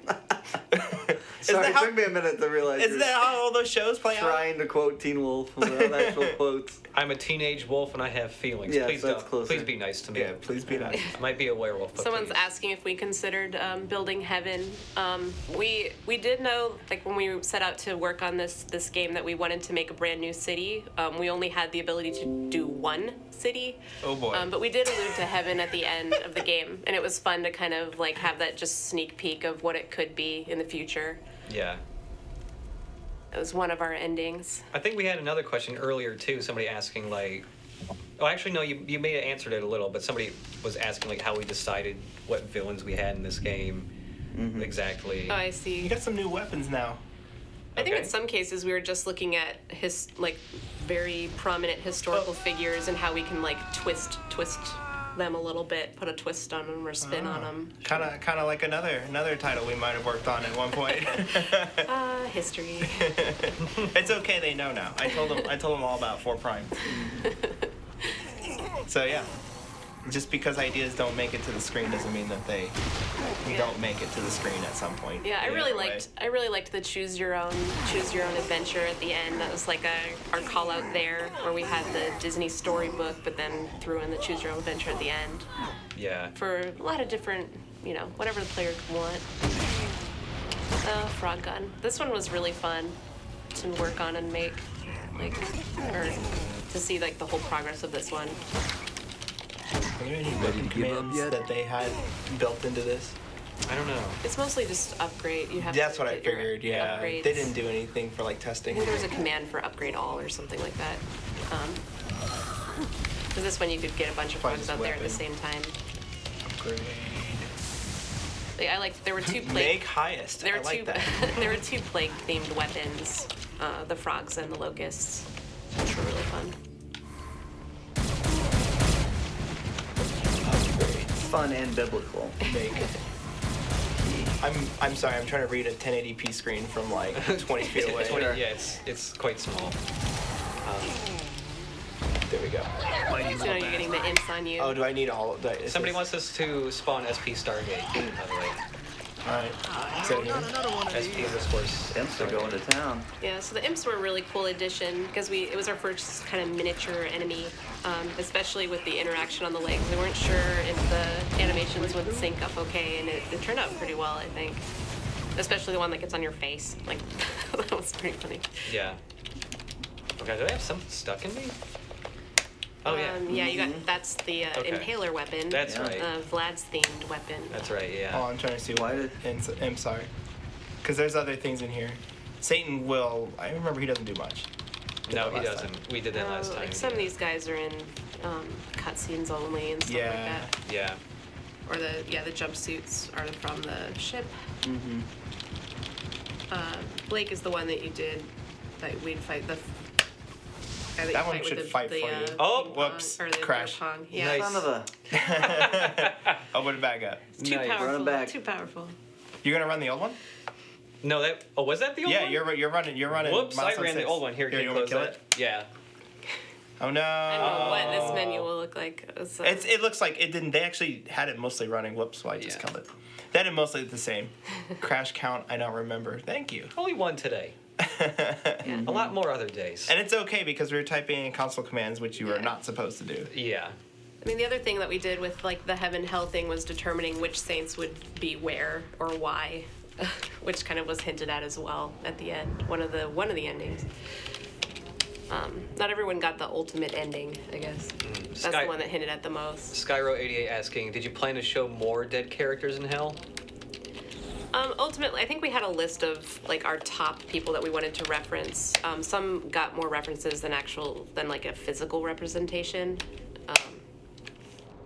Sorry, it how- took me a minute to realize Isn't you're that how all those shows play out? trying to quote Teen Wolf without actual quotes. I'm a teenage wolf and I have feelings. Yes, Please that's don't. closer. Please be nice to me. Yeah, please be nice. I might be a werewolf. But someone's please. asking if we considered building heaven. We did know, like when we set out to work on this game, that we wanted to make a brand new city. We only had the ability to do one city. Oh boy. But we did allude to heaven at the end of the game, and it was fun to kind of like have that just sneak peek of what it could be in the future. Yeah. It was one of our endings. I think we had another question earlier too. Somebody asking like, oh, actually no, you may have answered it a little, but somebody was asking like how we decided what villains we had in this game exactly. Oh, I see. You got some new weapons now. I think in Okay. some cases we were just looking at very prominent historical figures and how we can like twist them a little bit, put a twist on them or spin on them. Kind of like another title we might have worked on at one point. History. It's okay, they know now. I told them all about 4 Prime. So yeah, just because ideas don't make it to the screen doesn't mean that they don't make it to the screen at some point. Yeah, I the really other way. liked the choose your own adventure at the end. That was like our call out there where we had the Disney storybook, but then threw in the choose your own adventure at the end Yeah. for a lot of different, whatever the player could want. Frog gun. This one was really fun to work on and make, or to see like the whole progress of this one. Are there any weapon commands that they had built into this? I don't know. It's mostly just upgrade. You have. That's to what I get your figured. Yeah, they upgrades. didn't do anything for like I testing. think there was a command for upgrade all or something like that. Because this one you could get a bunch of Find frogs this out there at the weapon. same time. Upgrade. I liked. There were two plague. Make highest. There I were like two. that. There were two plague-themed weapons, the frogs and the locusts, which were really fun. Upgrade. Fun and biblical. Make. I'm sorry. I'm trying to read a 1080p screen from like 20 feet away. 20, yeah, it's quite small. There we go. So now you're getting the imps on you. Oh, do I need all of that? Somebody wants us to spawn SP Stargate, by the way. Alright. So here. SP _ Imps are going to town. Yeah, so the imps were a really cool addition because it was our first kind of miniature enemy, especially with the interaction on the legs. We weren't sure if the animations would sync up okay, and it turned out pretty well, I think. Especially the one that gets on your face. Like, that was pretty funny. Yeah. Okay, do I have something stuck in me? Oh yeah. Yeah, you got that's the Okay. impaler weapon. That's Yeah. right. Vlad's themed weapon. That's right. Oh, Yeah. I'm trying to see Why what. I'm sorry. Because there's other things in here. Satan will. I remember he doesn't do much. No, he last doesn't. time. We did that last time. Like some of these guys are in cutscenes only and stuff Yeah. like that. Yeah. Or the jumpsuits are from the ship. Mm-hmm. Blake is the one that you did that we'd fight the guy That you one fight with should the, fight the, for you. Oh, ping pong- whoops. Or the Crash. beer pong. Yeah. Nice. Son of a. I'll put it back up. Too Nice. powerful. Run it back. Too powerful. You're gonna run the old one? No, that. Oh, was that the old Yeah, one? you're running. You're running. Whoops! I Milestone ran the 6. old one. Here, Here, can you you want close to kill that? it? Yeah. Oh no! I don't know what this menu will look like. So. It looks like it didn't. They actually had it mostly running. Whoops! Why I just Yeah. killed it. That is mostly the same. Crash count. I don't remember. Thank you. Only one today. A lot more other days. And it's okay because we were typing in console commands, which you were not supposed to do. Yeah. I mean, the other thing that we did with like the heaven hell thing was determining which saints would be where or why, which kind of was hinted at as well at the end. One of the endings. Not everyone got the ultimate ending, I guess. That's the one that hinted at the most. Skyro88 asking, did you plan to show more dead characters in Hell? Ultimately, I think we had a list of like our top people that we wanted to reference. Some got more references than like a physical representation.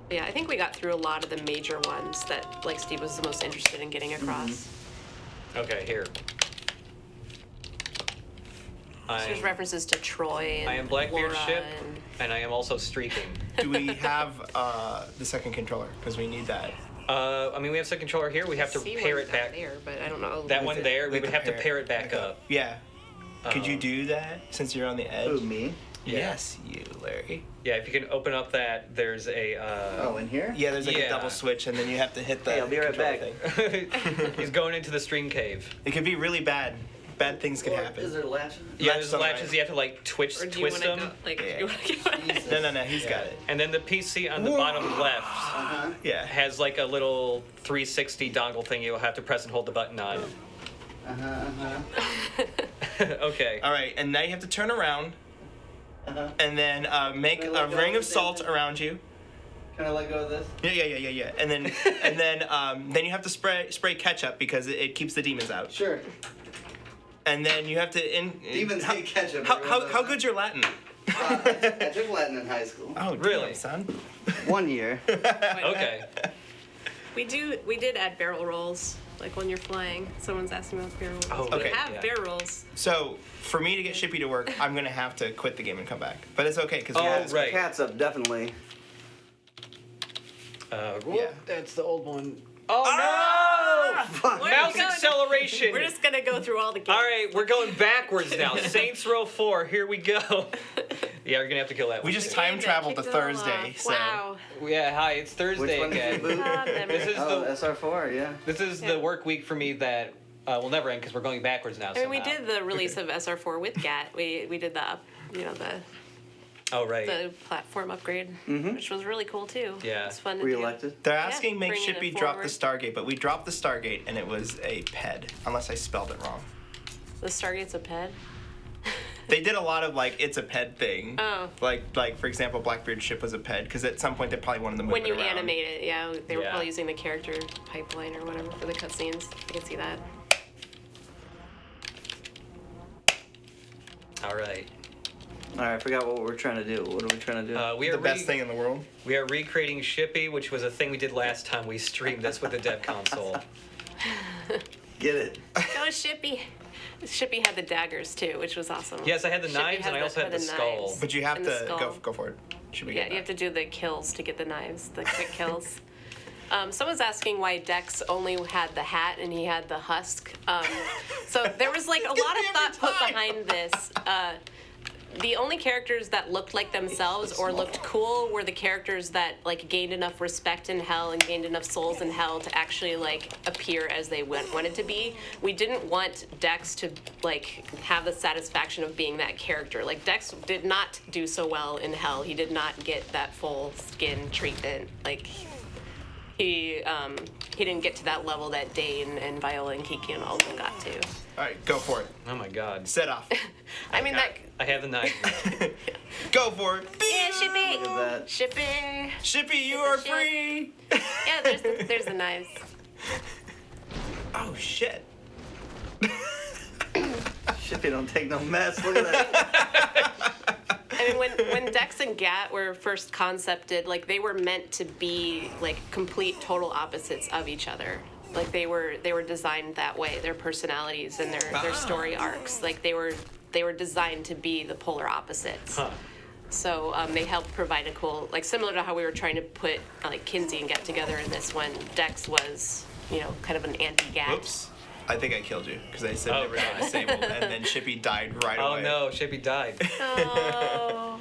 Yeah, I think we got through a lot of the major ones that like Steve was the most interested in getting across. Okay, here. So there's references to Troy and I am Blackbeard's Laura ship, and I am also streaking. Do we have the second controller? Because we need that. I mean, we have second controller here. We have to see pair one it back. there, but I don't know. That one there, we Like would to have to pair it back up. Yeah. Could you do that since you're on the edge? Who, me? Yes, you, Larry. Yeah, if you can open up that, there's a. Oh, in here? Yeah, there's like Yeah. a double switch, and then you have to hit the. Hey, I'll be right controller back. thing. He's going into the stream cave. It could be really bad. Bad things could happen. Is there a latch? Yeah, Latch there's on the latches. right. You have to like Or do you twist want to them. go like? Yeah. You want to go? No, he's got it. And then the PC on the bottom left Yeah. has like a little 360 dongle thing you'll have to press and hold the button on. Okay. All right, and now you have to turn around, and then make Can I a let go ring of of the salt thing? around you. Can I let go of this? Yeah. And then you have to spray ketchup because it keeps the demons out. Sure. And then you have to Demons hate ketchup. How everyone knows that. good's your Latin? I took Latin in high school. Oh, Really? damn, son. 1 year. Okay. We did add barrel rolls, like when you're flying. Someone's asking about barrel rolls. Oh, we okay. have Yeah. barrel rolls. So for me to get Shippy to work, I'm gonna have to quit the game and come back. But it's okay because we Oh, have right. Cat's up, definitely. Yeah. That's the old one. Oh Fuck. Where no! are we Mouse going? acceleration. We're just gonna go through all the games. All right, we're going backwards now. Saints Row 4. Here we go. Yeah, we're gonna have to kill that We one. just too. time traveled to Kicked it all Thursday. off. So Wow. Yeah, hi. It's Which Thursday one did you again. boot? Ah, memories. This is Oh, the SR4, yeah. this is the work week for me that will never end because we're going backwards now. I mean, we somehow. did the release of SR4 with GAT. We did the Oh right. the platform upgrade, which was really cool too. Yeah. It's fun to Re-elected. they're asking make bringing it Shippy drop the forward. Stargate, but we dropped the Stargate and it was a PED, unless I spelled it wrong. do. The Stargate's a ped. They did a lot of like it's a PED thing. Oh. Like for example, Blackbeard's ship was a PED because at some point they probably wanted to move When it you around. animate it, yeah, they were Yeah. probably using the character pipeline or whatever for the cutscenes. I can see that. All right. All right, I forgot what we're trying to do. What are we trying to do? We are The best thing in the world. We are recreating Shippy, which was a thing we did last time we streamed this with the dev console. Get it. Go Shippy. Shippy had the daggers too, which was awesome. Yes, I had the Shippy knives and I also had the skull. knives But you have and to the skull. go for it. Should we Yeah, get you have to do the kills to get the knives, the quick kills. Someone's asking why Dex only had the hat and he had the husk. So there was like a lot of me every thought put time. behind this. The only characters that looked like themselves or looked cool were the characters that like gained enough respect in Hell and gained enough souls in Hell to actually like appear as they wanted to be. We didn't want Dex to like have the satisfaction of being that character. Like Dex did not do so well in Hell. He did not get that full skin treatment. Like he didn't get to that level that Dane and Viola and Kiki and all of them got to. All right, go for it. Oh my god. Set off. I mean that. I have the knife. Go for it. Yeah, Shippy. Look at that. Shipping. Shippy, you are ship. free. Yeah, there's the knives. Oh shit. Shippy don't take no mess. Look at that. I mean, when Dex and Gat were first concepted, like they were meant to be like complete, total opposites of each other. Like they were designed that way. Their personalities and their story arcs, like they were designed to be the polar opposites. Huh. So they helped provide a cool, like similar to how we were trying to put like Kinsey and Get together in this one. Dex was, kind of an anti-Gat. Oops. I think I killed you because I said Oh, never got really? disabled, and then Shippy died right Oh away. no, Shippy died. Oh,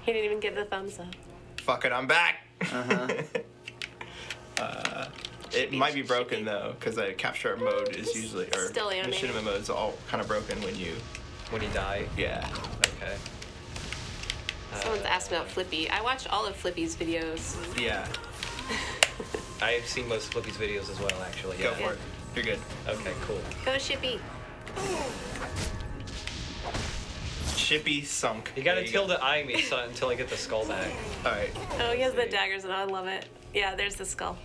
he didn't even give the thumbs up. Fuck it, I'm back. Uh-huh. It might be broken though, because the capture mode is usually, or Still the animated. cinema mode is all kind of broken when you, When he died. yeah. Okay. Someone's asked about Flippy. I watched all of Flippy's videos. Yeah, I've seen most of Flippy's videos as well, actually. go Yeah. for it. You're good. Okay, cool. Go Shippy. Shippy sunk. You gotta There tilde eye me until I get the skull back. All right. Oh, he has the daggers, and I love it. Yeah, there's the skull.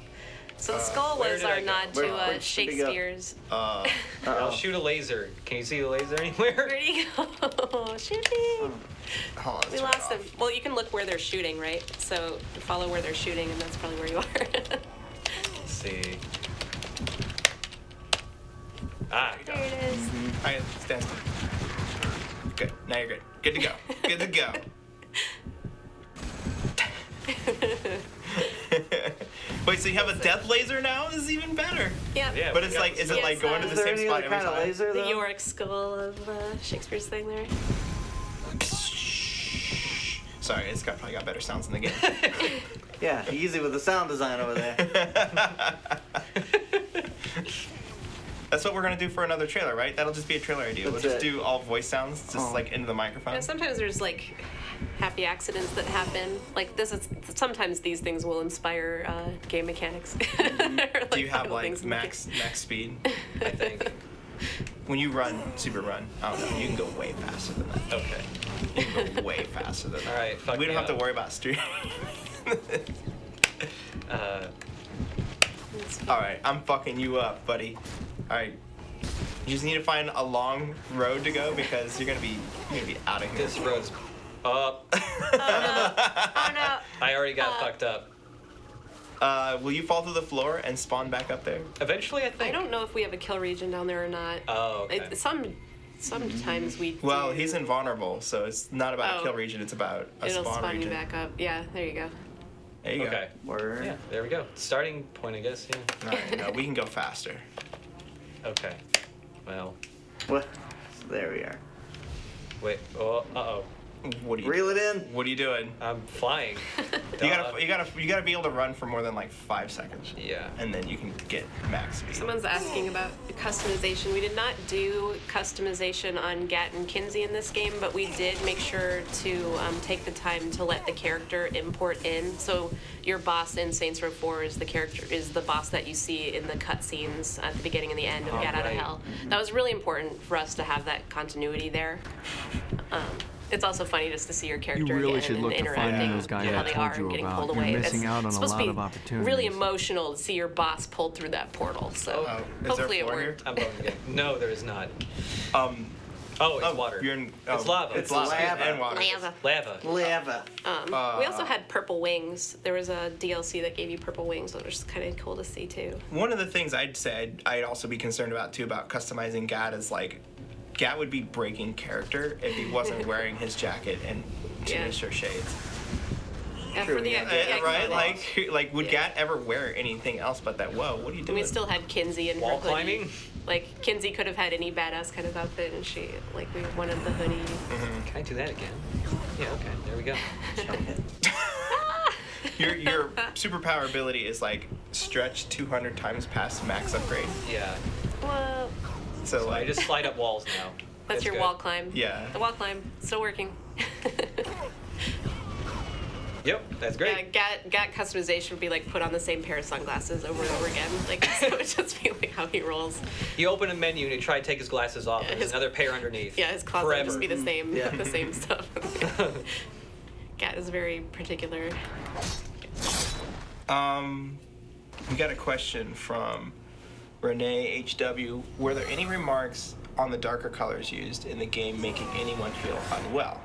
So the skull where was did I our go? nod Where- to where'd Shippy go? Shakespeare's. I'll shoot a laser. Can you see the laser anywhere? Where'd he go? Shippy! Hold on, We turn lost it him. off. Well, you can look where they're shooting, right? So follow where they're shooting, and that's probably where you are. Let's see. Ah, There it is. All right, stand still. Good. Now you're good. Good to go. Good to go. Wait, so you have a death laser now? This is even better. Yeah. Yeah, But we it's got like, the is it Yes, like going to is the Is there same any spot other every kind of time? laser The though? Yorick skull of Shakespeare's thing there. Sorry, it's probably got better sounds in the game. Yeah, easy with the sound design over there. That's what we're gonna do for another trailer, right? That'll just be a trailer idea. We'll That's just it. do all voice sounds, just Oh. like into the microphone. Yeah, sometimes there's like happy accidents that happen. Like this is sometimes these things will inspire game mechanics. Or, Do you have final like things in the max speed? I think. When you run, super run, I don't know, you can go way faster than that. Okay. You can go way faster than that. All right, fuck We don't me have to up. worry about street. All right, I'm fucking you up, buddy. All right. You just need to find a long road to go because you're gonna be out of here. This road's up. Oh no! I already got fucked up. Will you fall through the floor and spawn back up there? Eventually, I I think. don't know if we have a kill region down there or not. Oh, okay. Sometimes we. Well, do. he's invulnerable, so it's not about a Oh. kill region. It's about a It'll spawn spawn region. you back up. Yeah, there you go. There you Okay. Word. Yeah, there we go. Starting point, I guess. Yeah. go. All right, no, we can go faster. Okay. Well, What? There we are. wait. Oh, uh-oh. What are you? Reel it in. What are you doing? I'm flying. You gotta be able to run for more than like 5 seconds, Yeah. and then you can get max speed. Someone's asking about customization. We did not do customization on Gat and Kinsey in this game, but we did make sure to take the time to let the character import in. So your boss in Saints Row 4 is the boss that you see in the cutscenes at the beginning and the end of Gat Out of right. Hell. That was really important for us to have that continuity there. It's also funny just to see your character really again should and look to interacting finding those guys how I they told are you and getting about. pulled You're away. missing It's out on a supposed lot to be of opportunities. really emotional to see your boss pulled through that portal. So Oh, is there hopefully it floor here? worked. I'm going again. No, there is not. Um, Oh, it's water. You're in, It's lava. It's lava lava. and water. Lava. Lava. Lava. We also had purple wings. There was a DLC that gave you purple wings, which was kind of cool to see too. One of the things I'd say I'd also be concerned about too about customizing Gat is like, Gat would be breaking character if he wasn't wearing his jacket and Yeah. sinister shades. Yeah, True, for the yeah. Right? yeah, Like would Yeah. Gat ever wear anything else but that? Whoa, what are you And doing? we still had Kinsey in her Wall hoodie. climbing? Like Kinsey could have had any badass kind of outfit, and we wanted the hoodie. Can I do that again? Yeah, okay. There we go. Your superpower ability is like stretch 200 times past max upgrade. Yeah. Well, So So I like, just slide up walls now. that's It's your good. wall climb. Yeah. The wall climb still working. Yep, that's great. Yeah, Gat customization would be like put on the same pair of sunglasses over and over again. Like so it would just be like how he rolls. You open a menu and you try to take his glasses off, Yeah, and there's his- another pair underneath. Yeah, his closet Forever. would just be the same, Yeah. the same stuff. Gat is very particular. we got a question from Renee HW. Were there any remarks on the darker colors used in the game making anyone feel unwell?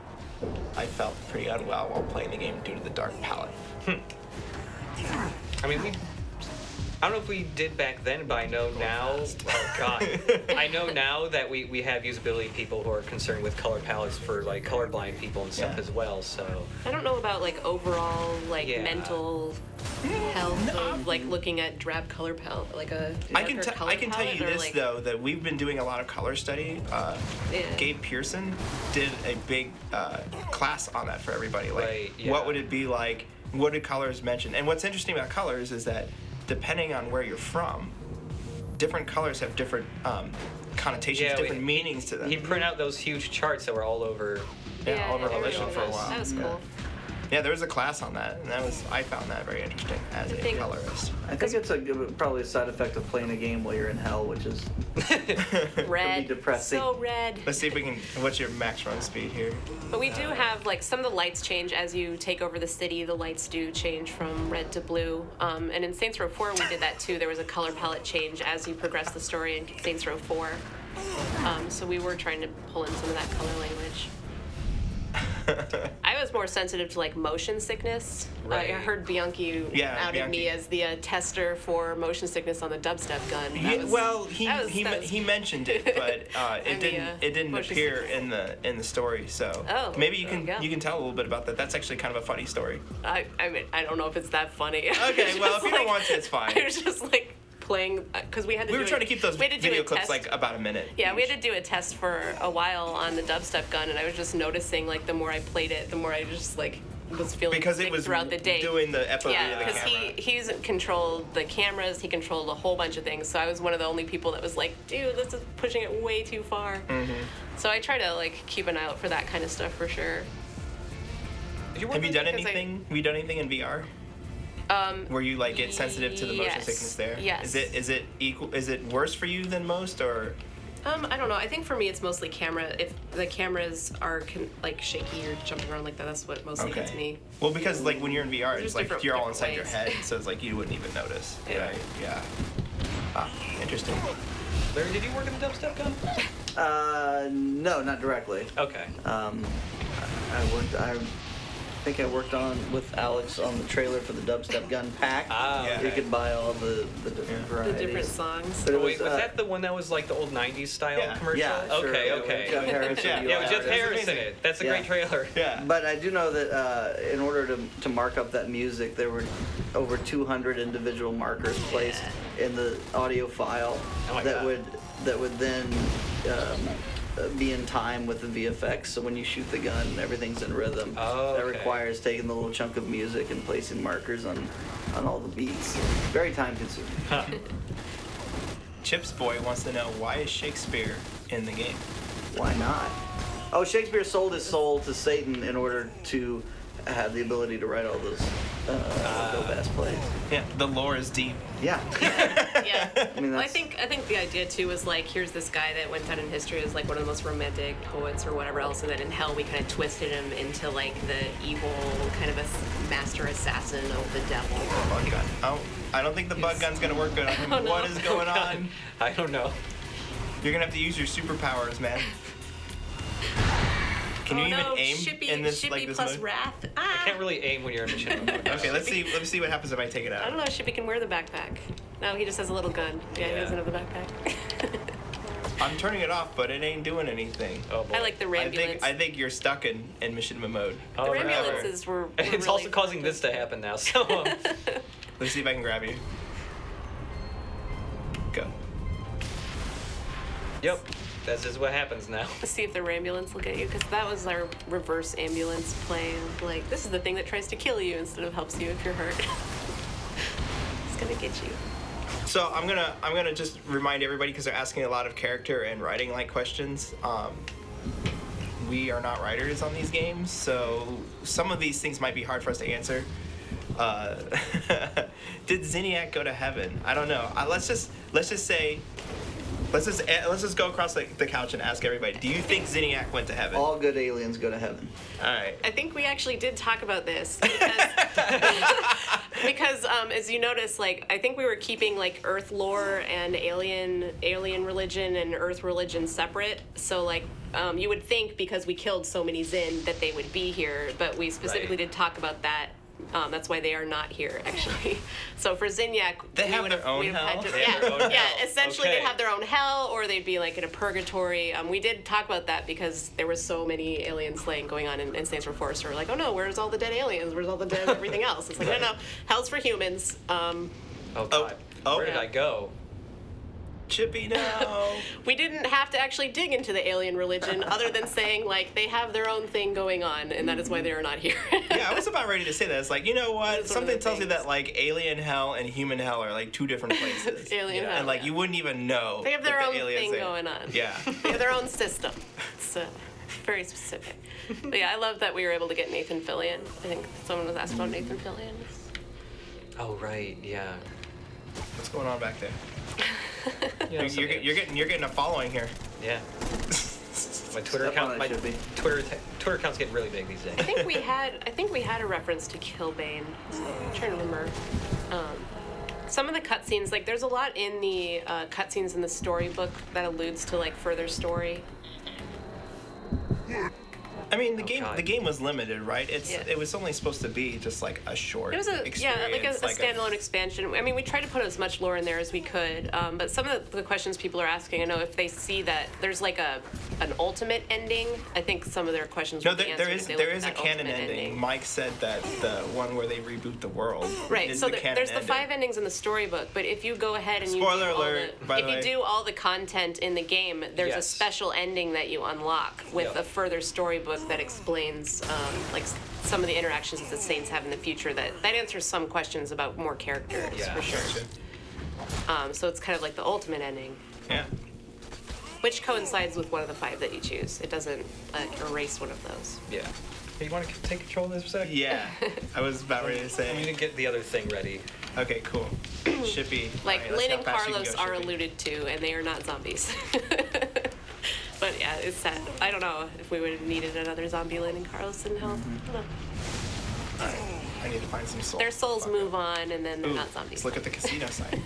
I felt pretty unwell while playing the game due to the dark palette. I mean, I don't know if we did back then, but I know now. Oh God, I know now that we have usability people who are concerned with color palettes for like colorblind people and stuff Yeah. as well. So I don't know about like overall like Yeah. mental health of like looking at drab color palette, like a I can darker color tell you palette, or, this like, though, that we've been doing a lot of color study. Yeah. Gabe Pearson did a big class on that for everybody. Like, Right, yeah. what would it be like? What did colors mention? And what's interesting about colors is that depending on where you're from, different colors have different connotations, Yeah, different meanings to them. he'd print out those huge charts that were all over. all over I remember Volition for a those. while. That was Yeah. cool. Yeah, there was a class on that, and I found that very interesting as a think- colorist. I think it's probably a side effect of playing a game while you're in hell, which is Red. depressing. So red. Let's see if we can. What's your max run speed here? But we do have, like, some of the lights change as you take over the city. The lights do change from red to blue. And in Saints Row 4, we did that too. There was a color palette change as you progress the story in Saints Row 4. So we were trying to pull in some of that color language. I was more sensitive to, like, motion sickness. Right. I heard Bianchi outed Bianchi. me as the tester for motion sickness on the dubstep gun. He mentioned it, but it didn't motion appear sickness. in the story. So Oh, maybe there you can tell a little bit about that. That's actually kind of a funny story. I mean, I don't know if it's that funny. Okay, well, if you don't want to, it's fine. I was just, like, playing, because we had to We do were trying to keep those we had to do video a clips test. like about a minute. Yeah, we each. had to do a test for a while on the dubstep gun, and I was just noticing, like, the more I played it, the more I just, like, was feeling because sick it was throughout the day. doing the FOV Yeah, of the because camera. he's controlled the cameras, he controlled a whole bunch of things, so I was one of the only people that was like, dude, this is pushing it way too far. Mm-hmm. So I try to, like, keep an eye out for that kind of stuff for sure. Have you done Because anything? Have you done anything in VR? Where you like get sensitive to the motion yes, sickness there? yes. Is it equal? Is it worse for you than most, or? I don't know. I think for me it's mostly camera. If the cameras are like shaky or jumping around like that, that's what mostly gets me. Well, because like when you're in VR, There's it's like different- you're all different inside your ways. head, so it's like you wouldn't even notice. Yeah. Right? Yeah. Ah, interesting. Larry, did you work in the dubstep gun? No, not directly. Okay. I think I worked with Alex on the trailer for the Dubstep Gun pack. Yeah. You could buy all the different The varieties. different songs. But it Wait, was uh, that the one that was like the old 90s style Yeah. commercial? Yeah, sure. Okay, Yeah, okay. Jeff Harris. Yeah, Yeah, with Jeff That's Harris in amazing. it. That's a Yeah. great trailer. Yeah. But I do know that in order to mark up that music, there were over 200 individual markers placed in the audio file Oh my that God. would then be in time with the VFX. So when you shoot the gun, everything's in rhythm. Oh, That okay. requires taking the little chunk of music and placing markers on all the beats. Very time consuming. Huh. Chips Boy wants to know, why is Shakespeare in the game? Why not? Oh, Shakespeare sold his soul to Satan in order to have the ability to write all those dope-ass plays. Yeah, the lore is deep. Yeah. Yeah. I mean, Well, I that's, think the idea too was like, here's this guy that went down in history as like one of the most romantic poets or whatever else, and then in hell we kind of twisted him into like the evil kind of a master assassin of the devil. Bug gun. Oh, I don't think the bug gun's gonna work good on him. Oh, no. What is going on? I don't know. You're gonna have to use your superpowers, man. Can you even aim Shippy, in this Shippy like this plus mode? wrath. I can't really aim when you're in machinima mode. Okay, let's see what happens if I take it I out. don't know if Shippy can wear the backpack. No, he just has a little gun. Yeah, he Yeah. doesn't have the backpack. I'm turning it off, but it ain't doing anything. Oh boy. I like the Rambulance. I think you're stuck in machinima mode. Oh, the forever. Rambulances were It's really also causing fun. this to happen now. So Let's see if I can grab you. Go. yep, this is what happens now. Let's see if the Rambulance will get you, because that was our reverse ambulance play of like, this is the thing that tries to kill you instead of helps you if you're hurt. It's gonna get you. So I'm gonna just remind everybody, because they're asking a lot of character and writing like questions. We are not writers on these games, so some of these things might be hard for us to answer. Did Zinniac go to heaven? I don't know. Let's just go across the couch and ask everybody. Do you think Zinniac went to heaven? all good aliens go to heaven. All right. I think we actually did talk about this because as you notice, like I think we were keeping like Earth lore and alien religion and Earth religion separate. So like you would think because we killed so many Zin that they would be here, but we specifically Right. did talk about that. That's why they are not here, actually. So for Zinniac, They we have would their own we'd have hell? had to- They have their own yeah. hell. Essentially, Okay. they'd have their own hell, or they'd be like in a purgatory. We did talk about that because there was so many alien slaying going on in Saints Row 4. So we're like, oh no, where's all the dead aliens? Where's all the dead everything else? It's like, no, hell's for humans. Oh god. Where did yeah. I go? Chippy, no. We didn't have to actually dig into the alien religion, other than saying like they have their own thing going on, and that is why they are not here. Yeah, I was about ready to say that. It's like, you know what? It's one of Something the tells you things. that like alien hell and human hell are like two different places. Alien hell, And like yeah. you wouldn't even know. They have their that own the aliens thing there. going on. Yeah. They have their own system. So very specific. But yeah, I love that we were able to get Nathan Fillion. I think someone was asked about Nathan Fillion. Oh right, yeah. What's going on back there? You know, You're getting a following here. Yeah. My Twitter Step on account, it, my Shippy. Twitter account's getting really big these days. I think we had a reference to Killbane. So I'm trying to remember. Some of the cutscenes, like there's a lot in the cutscenes in the storybook that alludes to like further story. I mean, the God. game was limited, right? Yeah. It was only supposed to be just like a short. It was a experience, standalone expansion. I mean, we tried to put as much lore in there as we could, but some of the questions people are asking, I know if they see that there's like an ultimate ending, I think some of their questions No, will be there answered. is a canon ending. Mike said that the one where they reboot the world. Right. is So the canon there's the ending. 5 endings in the storybook, but if you go ahead and Spoiler you do alert, by the way. if you do all the content in the game, there's a Yes. special ending that you unlock with Yep. a further storybook that explains like some of the interactions that the Saints have in the future. That answers some questions about more characters Yeah. for sure. Gotcha. So it's kind of like the ultimate ending, Yeah. which coincides with one of the 5 that you choose. It doesn't erase one of those. Yeah. Hey, you want to take control of this for a sec? Yeah. I was about ready to I'm say. gonna get the other thing ready. Okay, cool. Shippy. Like Alright, let's Lynn see and how fast you can Carlos go, are Shippy. alluded to, and they are not zombies. But yeah, it's sad. I don't know if we would have needed another zombie Lynn and Carlos in hell. I don't know. I need to find some souls. Their souls move on, and then they're Ooh, not zombies. let's look at the casino sign.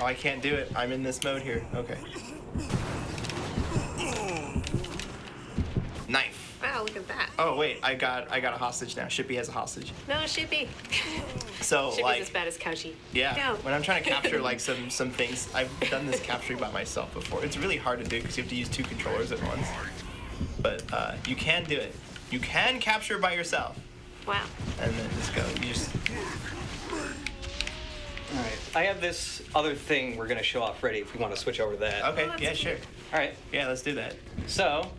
Oh, I can't do it. I'm in this mode here. Okay. Knife. Wow, look at that. Oh wait, I got a hostage now. Shippy has a hostage. No, Shippy. So Shippy's like as bad as Couchy. yeah, Go. when I'm trying to capture like some things, I've done this capturing by myself before. It's really hard to do because you have to use 2 controllers at once. But you can do it. You can capture by yourself, Wow. and then just go. You just All right. I have this other thing we're gonna show off ready if we want to switch over to that. okay. Yeah, sure. All right. Yeah, let's do that. So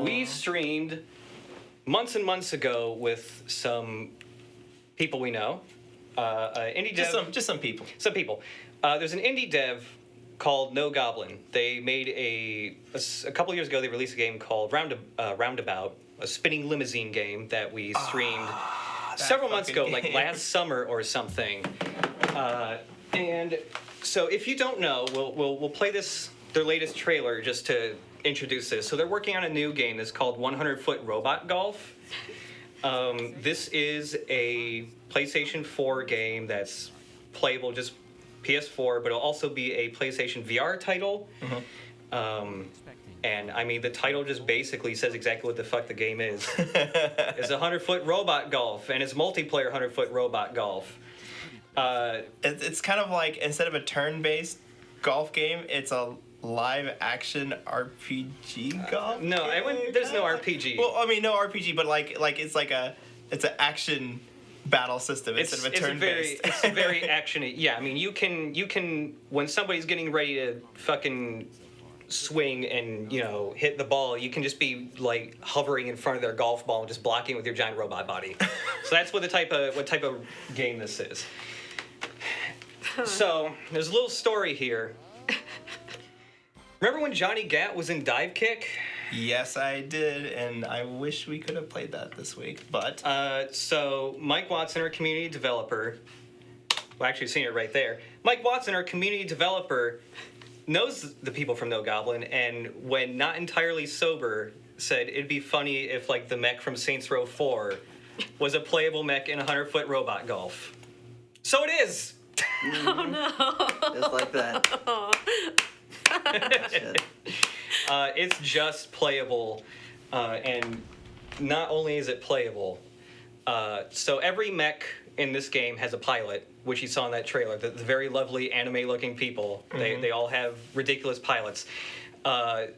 we streamed months and months ago with some people we know. Indie dev. Just some people. Some people. There's an indie dev called No Goblin. They made a couple years ago. They released a game called Roundabout, a spinning limousine game that we streamed several months ago, fucking like game. last summer or something. And so, if you don't know, we'll play their latest trailer just to introduce this. So they're working on a new game that's called 100-Foot Robot Golf. This is a PlayStation 4 game that's playable just PS4, but it'll also be a PlayStation VR title. And I mean, the title just basically says exactly what the fuck the game is. It's 100-foot robot golf, and it's multiplayer 100-foot robot golf. It's kind of like instead of a turn-based golf game, it's a live-action RPG golf. No, game, there's no kinda? RPG. Well, I mean, no RPG, but like it's an action battle system instead of a turn-based. It's very actiony. Yeah, I mean, you can when somebody's getting ready to fucking swing and hit the ball, you can just be like hovering in front of their golf ball and just blocking with your giant robot body. So that's what type of game this is. So there's a little story here. Remember when Johnny Gat was in Dive Kick? Yes, I did, and I wish we could have played that this week, but So Mike Watson, our community developer, well, actually, seeing it right there. Mike Watson, our community developer, knows the people from No Goblin, and when not entirely sober, said it'd be funny if like the mech from Saints Row 4 was a playable mech in 100-foot robot golf. So it is. Oh no. Just like that. Shit. It's just playable, and not only is it playable, so every mech in this game has a pilot, which you saw in that trailer. The very lovely anime-looking people. They all have ridiculous pilots.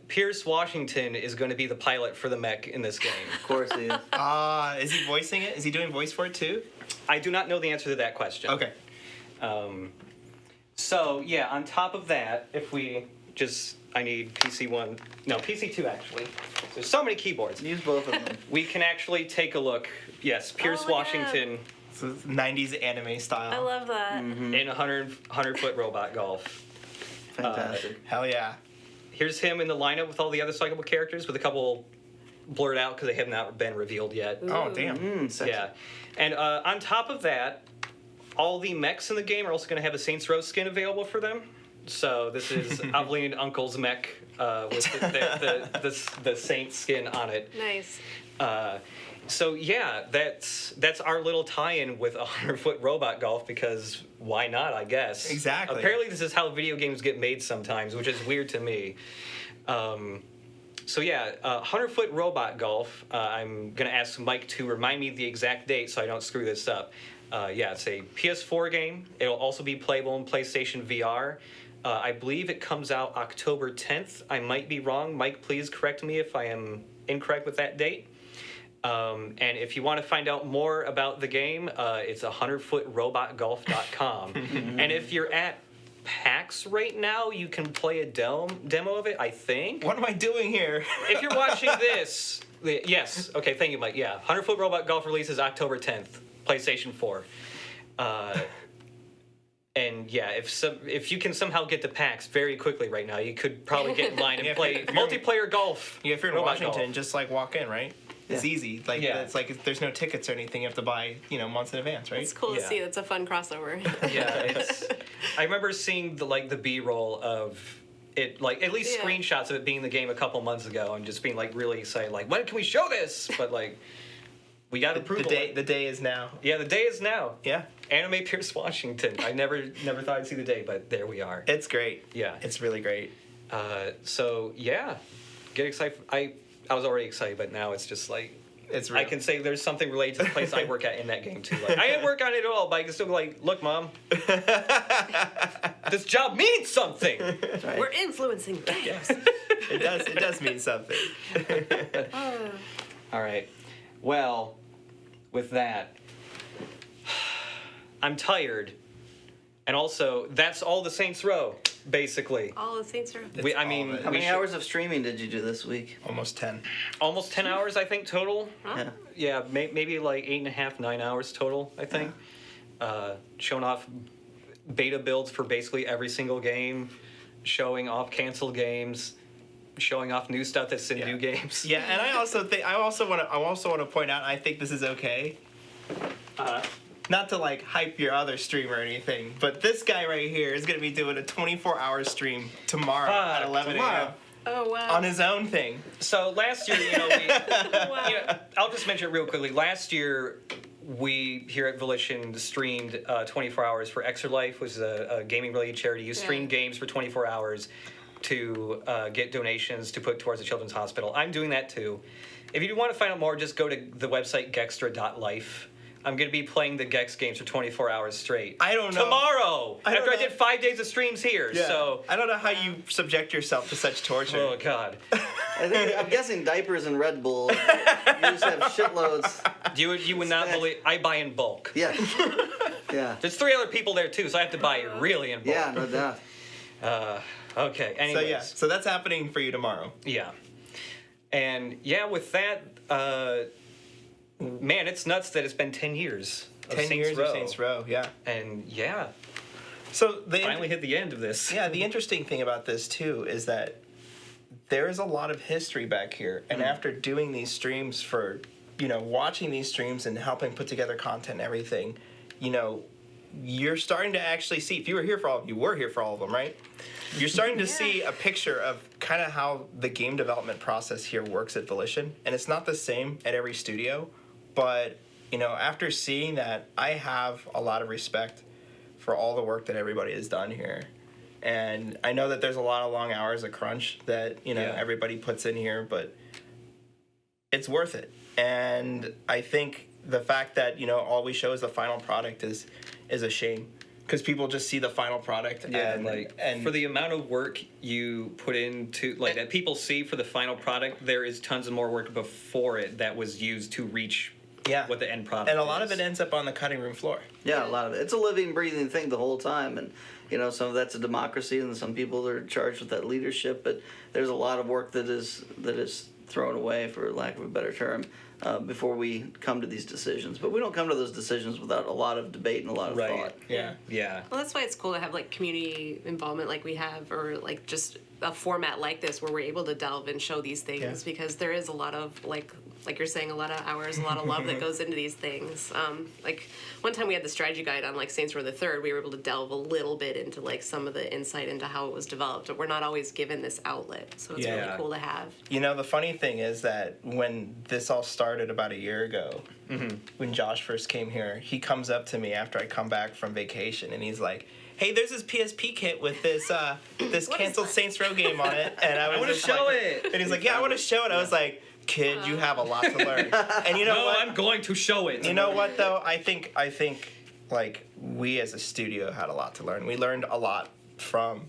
Pierce Washington is going to be the pilot for the mech in this game. Of course he is. is he voicing it? Is he doing voice for it too? I do not know the answer to that question. Okay. So yeah, on top of that, I need PC1, no, PC2 actually. There's so many keyboards. Use both of them. We can actually take a look. Yes, Pierce Oh my Washington So it's 90s anime style. I love that. in 100-foot robot golf. Fantastic. Hell yeah. here's him in the lineup with all the other psychable characters, with a couple blurred out because they have not been revealed yet. Oh, damn. Sexy. Yeah. And on top of that, all the mechs in the game are also going to have a Saints Row skin available for them. So this is Aveline and Uncle's mech with the Saint skin on it. Nice. So yeah, that's our little tie-in with 100-foot robot golf, because why not, I guess. Exactly. Apparently this is how video games get made sometimes, which is weird to me. So yeah, 100-foot robot golf. I'm gonna ask Mike to remind me the exact date so I don't screw this up. Yeah, it's a PS4 game. It'll also be playable in PlayStation VR. I believe it comes out October 10th. I might be wrong. Mike, please correct me if I am incorrect with that date. And if you want to find out more about the game, it's 100footrobotgolf.com. And if you're at PAX right now, you can play a demo of it, I think. What am I doing here? If you're watching this, yes. Okay, thank you, Mike. Yeah, 100-foot robot golf releases October 10th, PlayStation 4. And yeah, if you can somehow get to PAX very quickly right now, you could probably get in line and play multiplayer golf. Yeah, if you're in robot Washington, golf. just like walk in, right? It's easy. Like it's like there's no tickets or anything. You have to buy, months in advance, right? It's cool to Yeah. see. That's a fun crossover. Yeah, I remember seeing the B-roll of it, like at least Yeah. screenshots of it being in the game a couple months ago, and just being like really excited, like when can we show this? But like we got approval. The day is now. Yeah, the day is now. Yeah, Anime Pierce Washington. I never thought I'd see the day, but there we are. it's great. Yeah. It's really great. So yeah, get excited. I was already excited, but now it's just like It's real. I can say there's something related to the place I work at in that game too. Like, I didn't work on it at all, but I can still be like, look, Mom, this job means something. Right. We're influencing games. It does mean something. All right. Well, with that, I'm tired, and also that's all the Saints Row, basically. All the Saints Row. I mean, all of it. How we many should- hours of streaming did you do this week? Almost 10. almost 10 hours, I think, total. Yeah. Yeah, maybe like 8.5, 9 hours total, I think. Showing off beta builds for basically every single game, showing off canceled games, showing off new stuff that's in new games. Yeah, and I also want to point out, I think this is okay. Not to like hype your other stream or anything, but this guy right here is gonna be doing a 24-hour stream tomorrow at 11 a.m. Oh wow. on his own thing. So last year, I'll just mention it real quickly. Last year, we here at Volition streamed 24 hours for Extra Life, which is a gaming-related charity. You stream games for 24 hours to get donations to put towards the Children's Hospital. I'm doing that too. If you want to find out more, just go to the website gextra.life. I'm going to be playing the Gex games for 24 hours straight. I don't know. Tomorrow! I don't after I know. did 5 days of streams here, so... I don't know how you subject yourself to such torture. Oh, God. I'm guessing diapers and Red Bull. You just have shitloads. You would not believe... I buy in bulk. Yeah. Yeah. There's 3 other people there, too, so I have to buy really in bulk. Yeah, no doubt. Okay, anyways. So that's happening for you tomorrow. Yeah. And, yeah, with that... man, it's nuts that it's been 10 years. 10 years of Saints Row, yeah. And yeah, So finally hit the end of this. Yeah, the interesting thing about this too is that there is a lot of history back here, and after doing these streams for, watching these streams and helping put together content and everything, you're starting to actually see. If you were here for all of them, right? You're starting to see a picture of kind of how the game development process here works at Volition, and it's not the same at every studio, but after seeing that, I have a lot of respect for all the work that everybody has done here. And I know that there's a lot of long hours of crunch that, everybody puts in here, but it's worth it. And I think the fact that, all we show is the final product is a shame. Because people just see the final product. Yeah, and for the amount of work you put into, that people see for the final product, there is tons of more work before it that was used to reach what the end product is. And a lot of it ends up on the cutting room floor. Yeah, a lot of it. It's a living, breathing thing the whole time, and some of that's a democracy, and some people are charged with that leadership. But there's a lot of work that is thrown away, for lack of a better term, before we come to these decisions. But we don't come to those decisions without a lot of debate and a lot of thought. Yeah. Yeah. Well, that's why it's cool to have community involvement like we have, or just a format like this where we're able to delve and show these things because there is a lot of like you're saying, a lot of hours, a lot of love that goes into these things. Like one time we had the strategy guide on like Saints Row the Third, we were able to delve a little bit into like some of the insight into how it was developed. But we're not always given this outlet, so it's really cool to have. You know, the funny thing is that when this all started about a year ago, when Josh first came here, he comes up to me after I come back from vacation, and he's like, "Hey, there's this PSP kit with this this canceled Saints Row game on it," and I want to show it. And he's like, "Yeah, I want to show it." I was like, "Kid, you have a lot to learn." And you know what? I'm going to show it. You know what though? I think like we as a studio had a lot to learn. We learned a lot from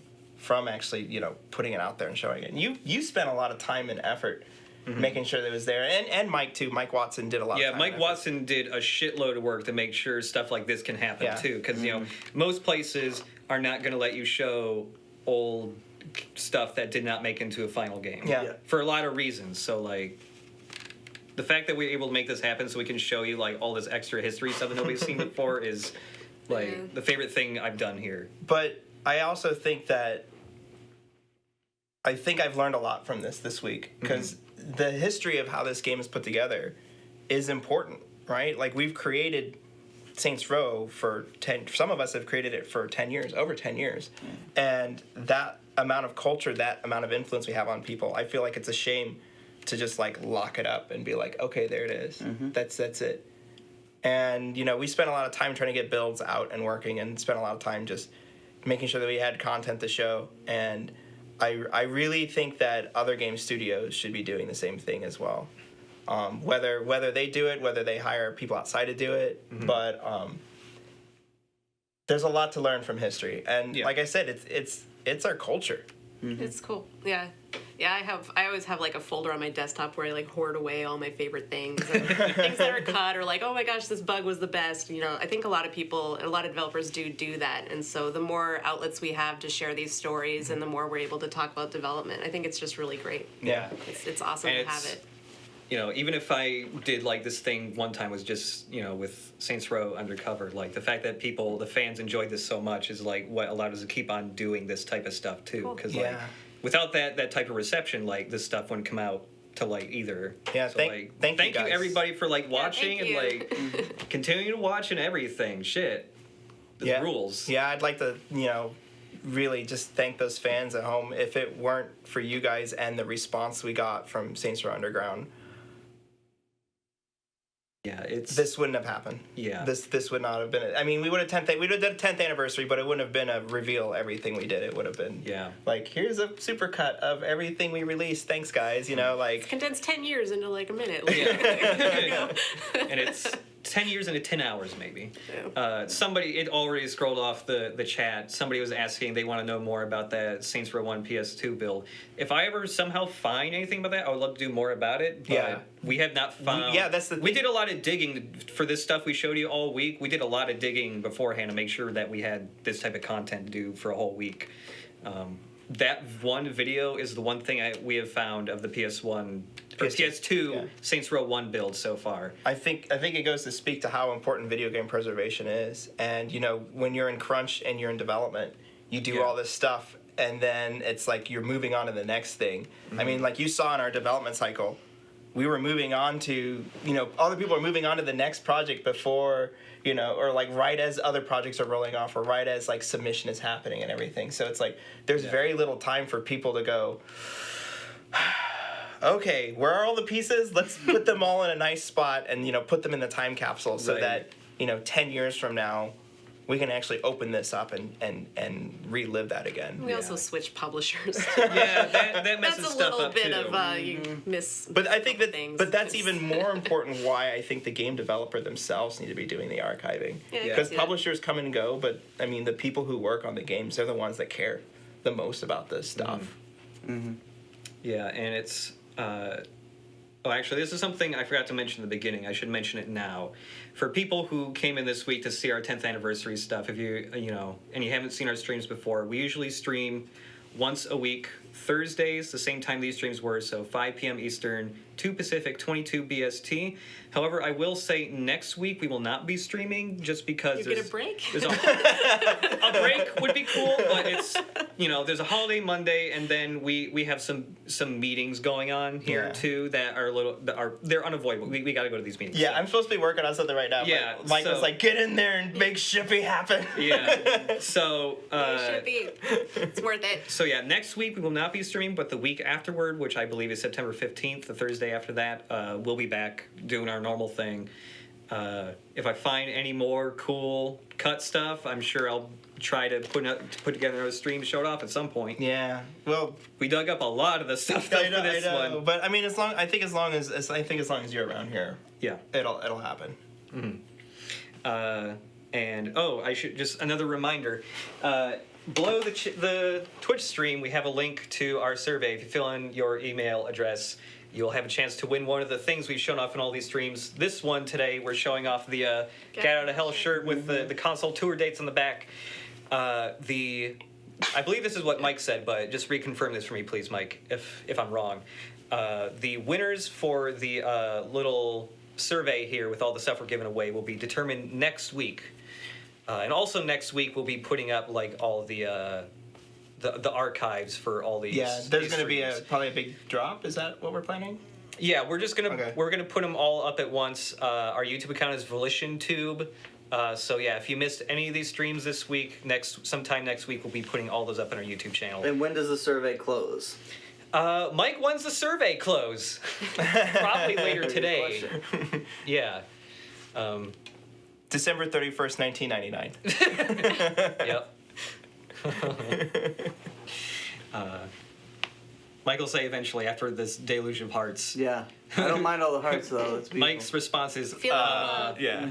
actually, you know, putting it out there and showing it. And you spent a lot of time and effort making sure that it was there. And Mike too. Mike Watson did a lot of time. Yeah, Mike Watson did a shitload of work to make sure stuff like this can happen too. Because you know, most places are not going to let you show old stuff that did not make into a final game. Yeah. For a lot of reasons. So like, the fact that we're able to make this happen so we can show you like all this extra history stuff that nobody's seen before is like the favorite thing I've done here. But I also think that I've learned a lot from this week because the history of how this game is put together is important, right? Like we've created Saints Row for 10, some of us have created it for 10 years, over 10 years. And that amount of culture, that amount of influence we have on people, I feel like it's a shame to just like lock it up and be like, okay, there it is. That's it. And you know, we spent a lot of time trying to get builds out and working, and spent a lot of time just making sure that we had content to show. And I really think that other game studios should be doing the same thing as well. Whether they do it, whether they hire people outside to do it, but there's a lot to learn from history. And like I said, it's our culture. It's cool. Yeah. I always have like a folder on my desktop where I like hoard away all my favorite things, and things that are cut, or like, oh my gosh, this bug was the best. You know, I think a lot of people, a lot of developers do that, and so the more outlets we have to share these stories, and the more we're able to talk about development, I think it's just really great. Yeah, it's awesome to have it. You know, even if I did like this thing one time was just, you know, with Saints Row Undercover, like the fact that the fans enjoyed this so much is like what allowed us to keep on doing this type of stuff too. Because like without that type of reception, like this stuff wouldn't come out to light either. Yeah, so, thank you guys. everybody for like watching and like continuing to watch and everything. Shit, the rules. Yeah, I'd like to, you know, really just thank those fans at home. If it weren't for you guys and the response we got from Saints Row Underground, this wouldn't have happened. Yeah. This would not have been it. I mean, we would have done a 10th anniversary, but it wouldn't have been a reveal everything we did. It would have been like, here's a supercut of everything we released. Thanks guys, you know, like condense 10 years into like a minute. And it's 10 years into 10 hours maybe. Somebody, it already scrolled off the chat. Somebody was asking, they want to know more about that Saints Row 1 PS2 build. If I ever somehow find anything about that, I would love to do more about it. But we have not found. That's the thing. We did a lot of digging for this stuff we showed you all week. We did a lot of digging beforehand to make sure that we had this type of content to do for a whole week. That one video is the one thing we have found of the PS1 or PS2 Saints Row 1 build so far. I think it goes to speak to how important video game preservation is. And you know, when you're in crunch and you're in development, you do all this stuff, and then it's like you're moving on to the next thing. I mean, like you saw in our development cycle, we were moving on to, you know, other people are moving on to the next project before, you know, or like right as other projects are rolling off, or right as like submission is happening and everything. So it's like there's very little time for people to go, okay, where are all the pieces? Let's put them all in a nice spot and, you know, put them in the time capsule so that, you know, 10 years from now, we can actually open this up and relive that again. We also switch publishers. That messes that's a stuff little up bit too. of you miss. But I think that, things. but that's even more important. Why I think the game developer themselves need to be doing the archiving, because publishers come and go. But I mean, the people who work on the games, they're the ones that care the most about this stuff. Yeah, and it's. Oh, actually, this is something I forgot to mention in the beginning. I should mention it now. For people who came in this week to see our 10th anniversary stuff, if you know, and you haven't seen our streams before, we usually stream once a week Thursdays, the same time these streams were, so 5 p.m. Eastern, 2 Pacific, 22 BST. However, I will say next week we will not be streaming just because You get a break? there's a break would be cool, but it's, there's a holiday Monday, and then we have some meetings going on here too that are they're unavoidable. We got to go to these meetings. Yeah, so. I'm supposed to be working on something right now. Yeah, but Mike was so- like, get in there and make Shippy happen. Yeah. So It should be. It's worth it. So yeah, next week we will not be streaming, but the week afterward, which I believe is September 15th, the Thursday after that, we'll be back doing our normal thing. If I find any more cool cut stuff, I'm sure I'll try to put together a stream to show it off at some point. Yeah. Well, We dug up a lot of the stuff though, I know, for this one. But I mean, as long as you're around here, Yeah. it'll happen. And I should just another reminder. Below the Twitch stream, we have a link to our survey. If you fill in your email address, you'll have a chance to win one of the things we've shown off in all these streams. This one today, we're showing off the Get Out of Hell shirt with the console tour dates on the back. I believe this is what Mike said, but just reconfirm this for me, please, Mike, if I'm wrong. The winners for the little survey here with all the stuff we're giving away will be determined next week. And also next week we'll be putting up like all the archives for all these. Yeah, there's these going to be streams. probably a big drop. Is that what we're planning? Yeah, we're just gonna Okay. we're gonna put them all up at once. Our YouTube account is Volition Tube. So yeah, if you missed any of these streams this week, sometime next week we'll be putting all those up on our YouTube channel. And when does the survey close? Mike, when's the survey close? Probably later Good today. question. Yeah. December 31st, 1999. Yep. Mike will say eventually after this deluge of hearts. Yeah. I don't mind all the hearts though. It's beautiful. Mike's response is, Feel the love. Yeah.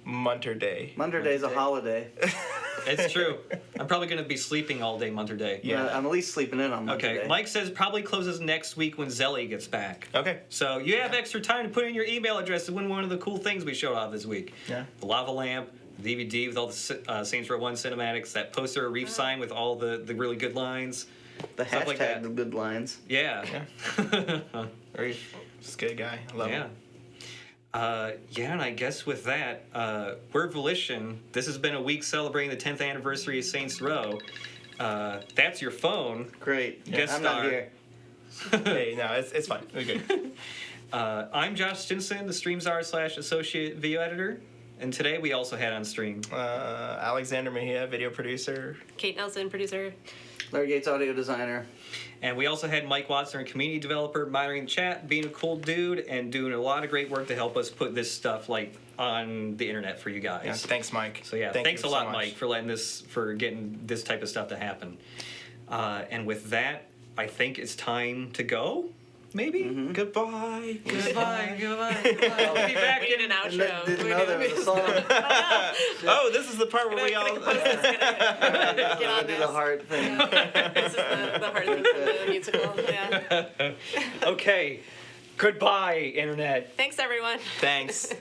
Munter Day. Monday Day's a holiday. it's true. I'm probably going to be sleeping all day, month or day. Yeah. I'm at least sleeping in on Monday. Okay, Mike says probably closes next week when Zelly gets back. Okay. So you have extra time to put in your email address to win one of the cool things we showed off this week. Yeah. The lava lamp, the DVD with all the Saints Row 1 cinematics, that poster or reef sign with all the really good lines. The Stuff hashtag like that. of good lines. Yeah. Very just good guy. I love Yeah. him. And I guess with that, we're Volition. This has been a week celebrating the 10th anniversary of Saints Row. That's your phone. Great. Guest I'm star. not here. Hey, no, it's fine. We're good. I'm Josh Stinson, the StreamSczar/associate video editor. And today we also had on stream. Alexander Mejia, video producer. Kate Nelson, producer. Larry Gates, audio designer. And we also had Mike Watson, community developer, monitoring the chat, being a cool dude, and doing a lot of great work to help us put this stuff on the internet for you guys. Yeah, thanks, Mike. So yeah, Thank thanks a you lot, so much. Mike, for getting this type of stuff to happen. And with that, I think it's time to go. Maybe. Mm-hmm. Goodbye. Goodbye. We'll be back We need in. an outro. Didn't know there was a song. Oh, this is the part where we all. Get on Do this. the heart thing. This is the hard thing for the musical. Yeah. Okay. Goodbye, internet. Thanks, everyone. Thanks.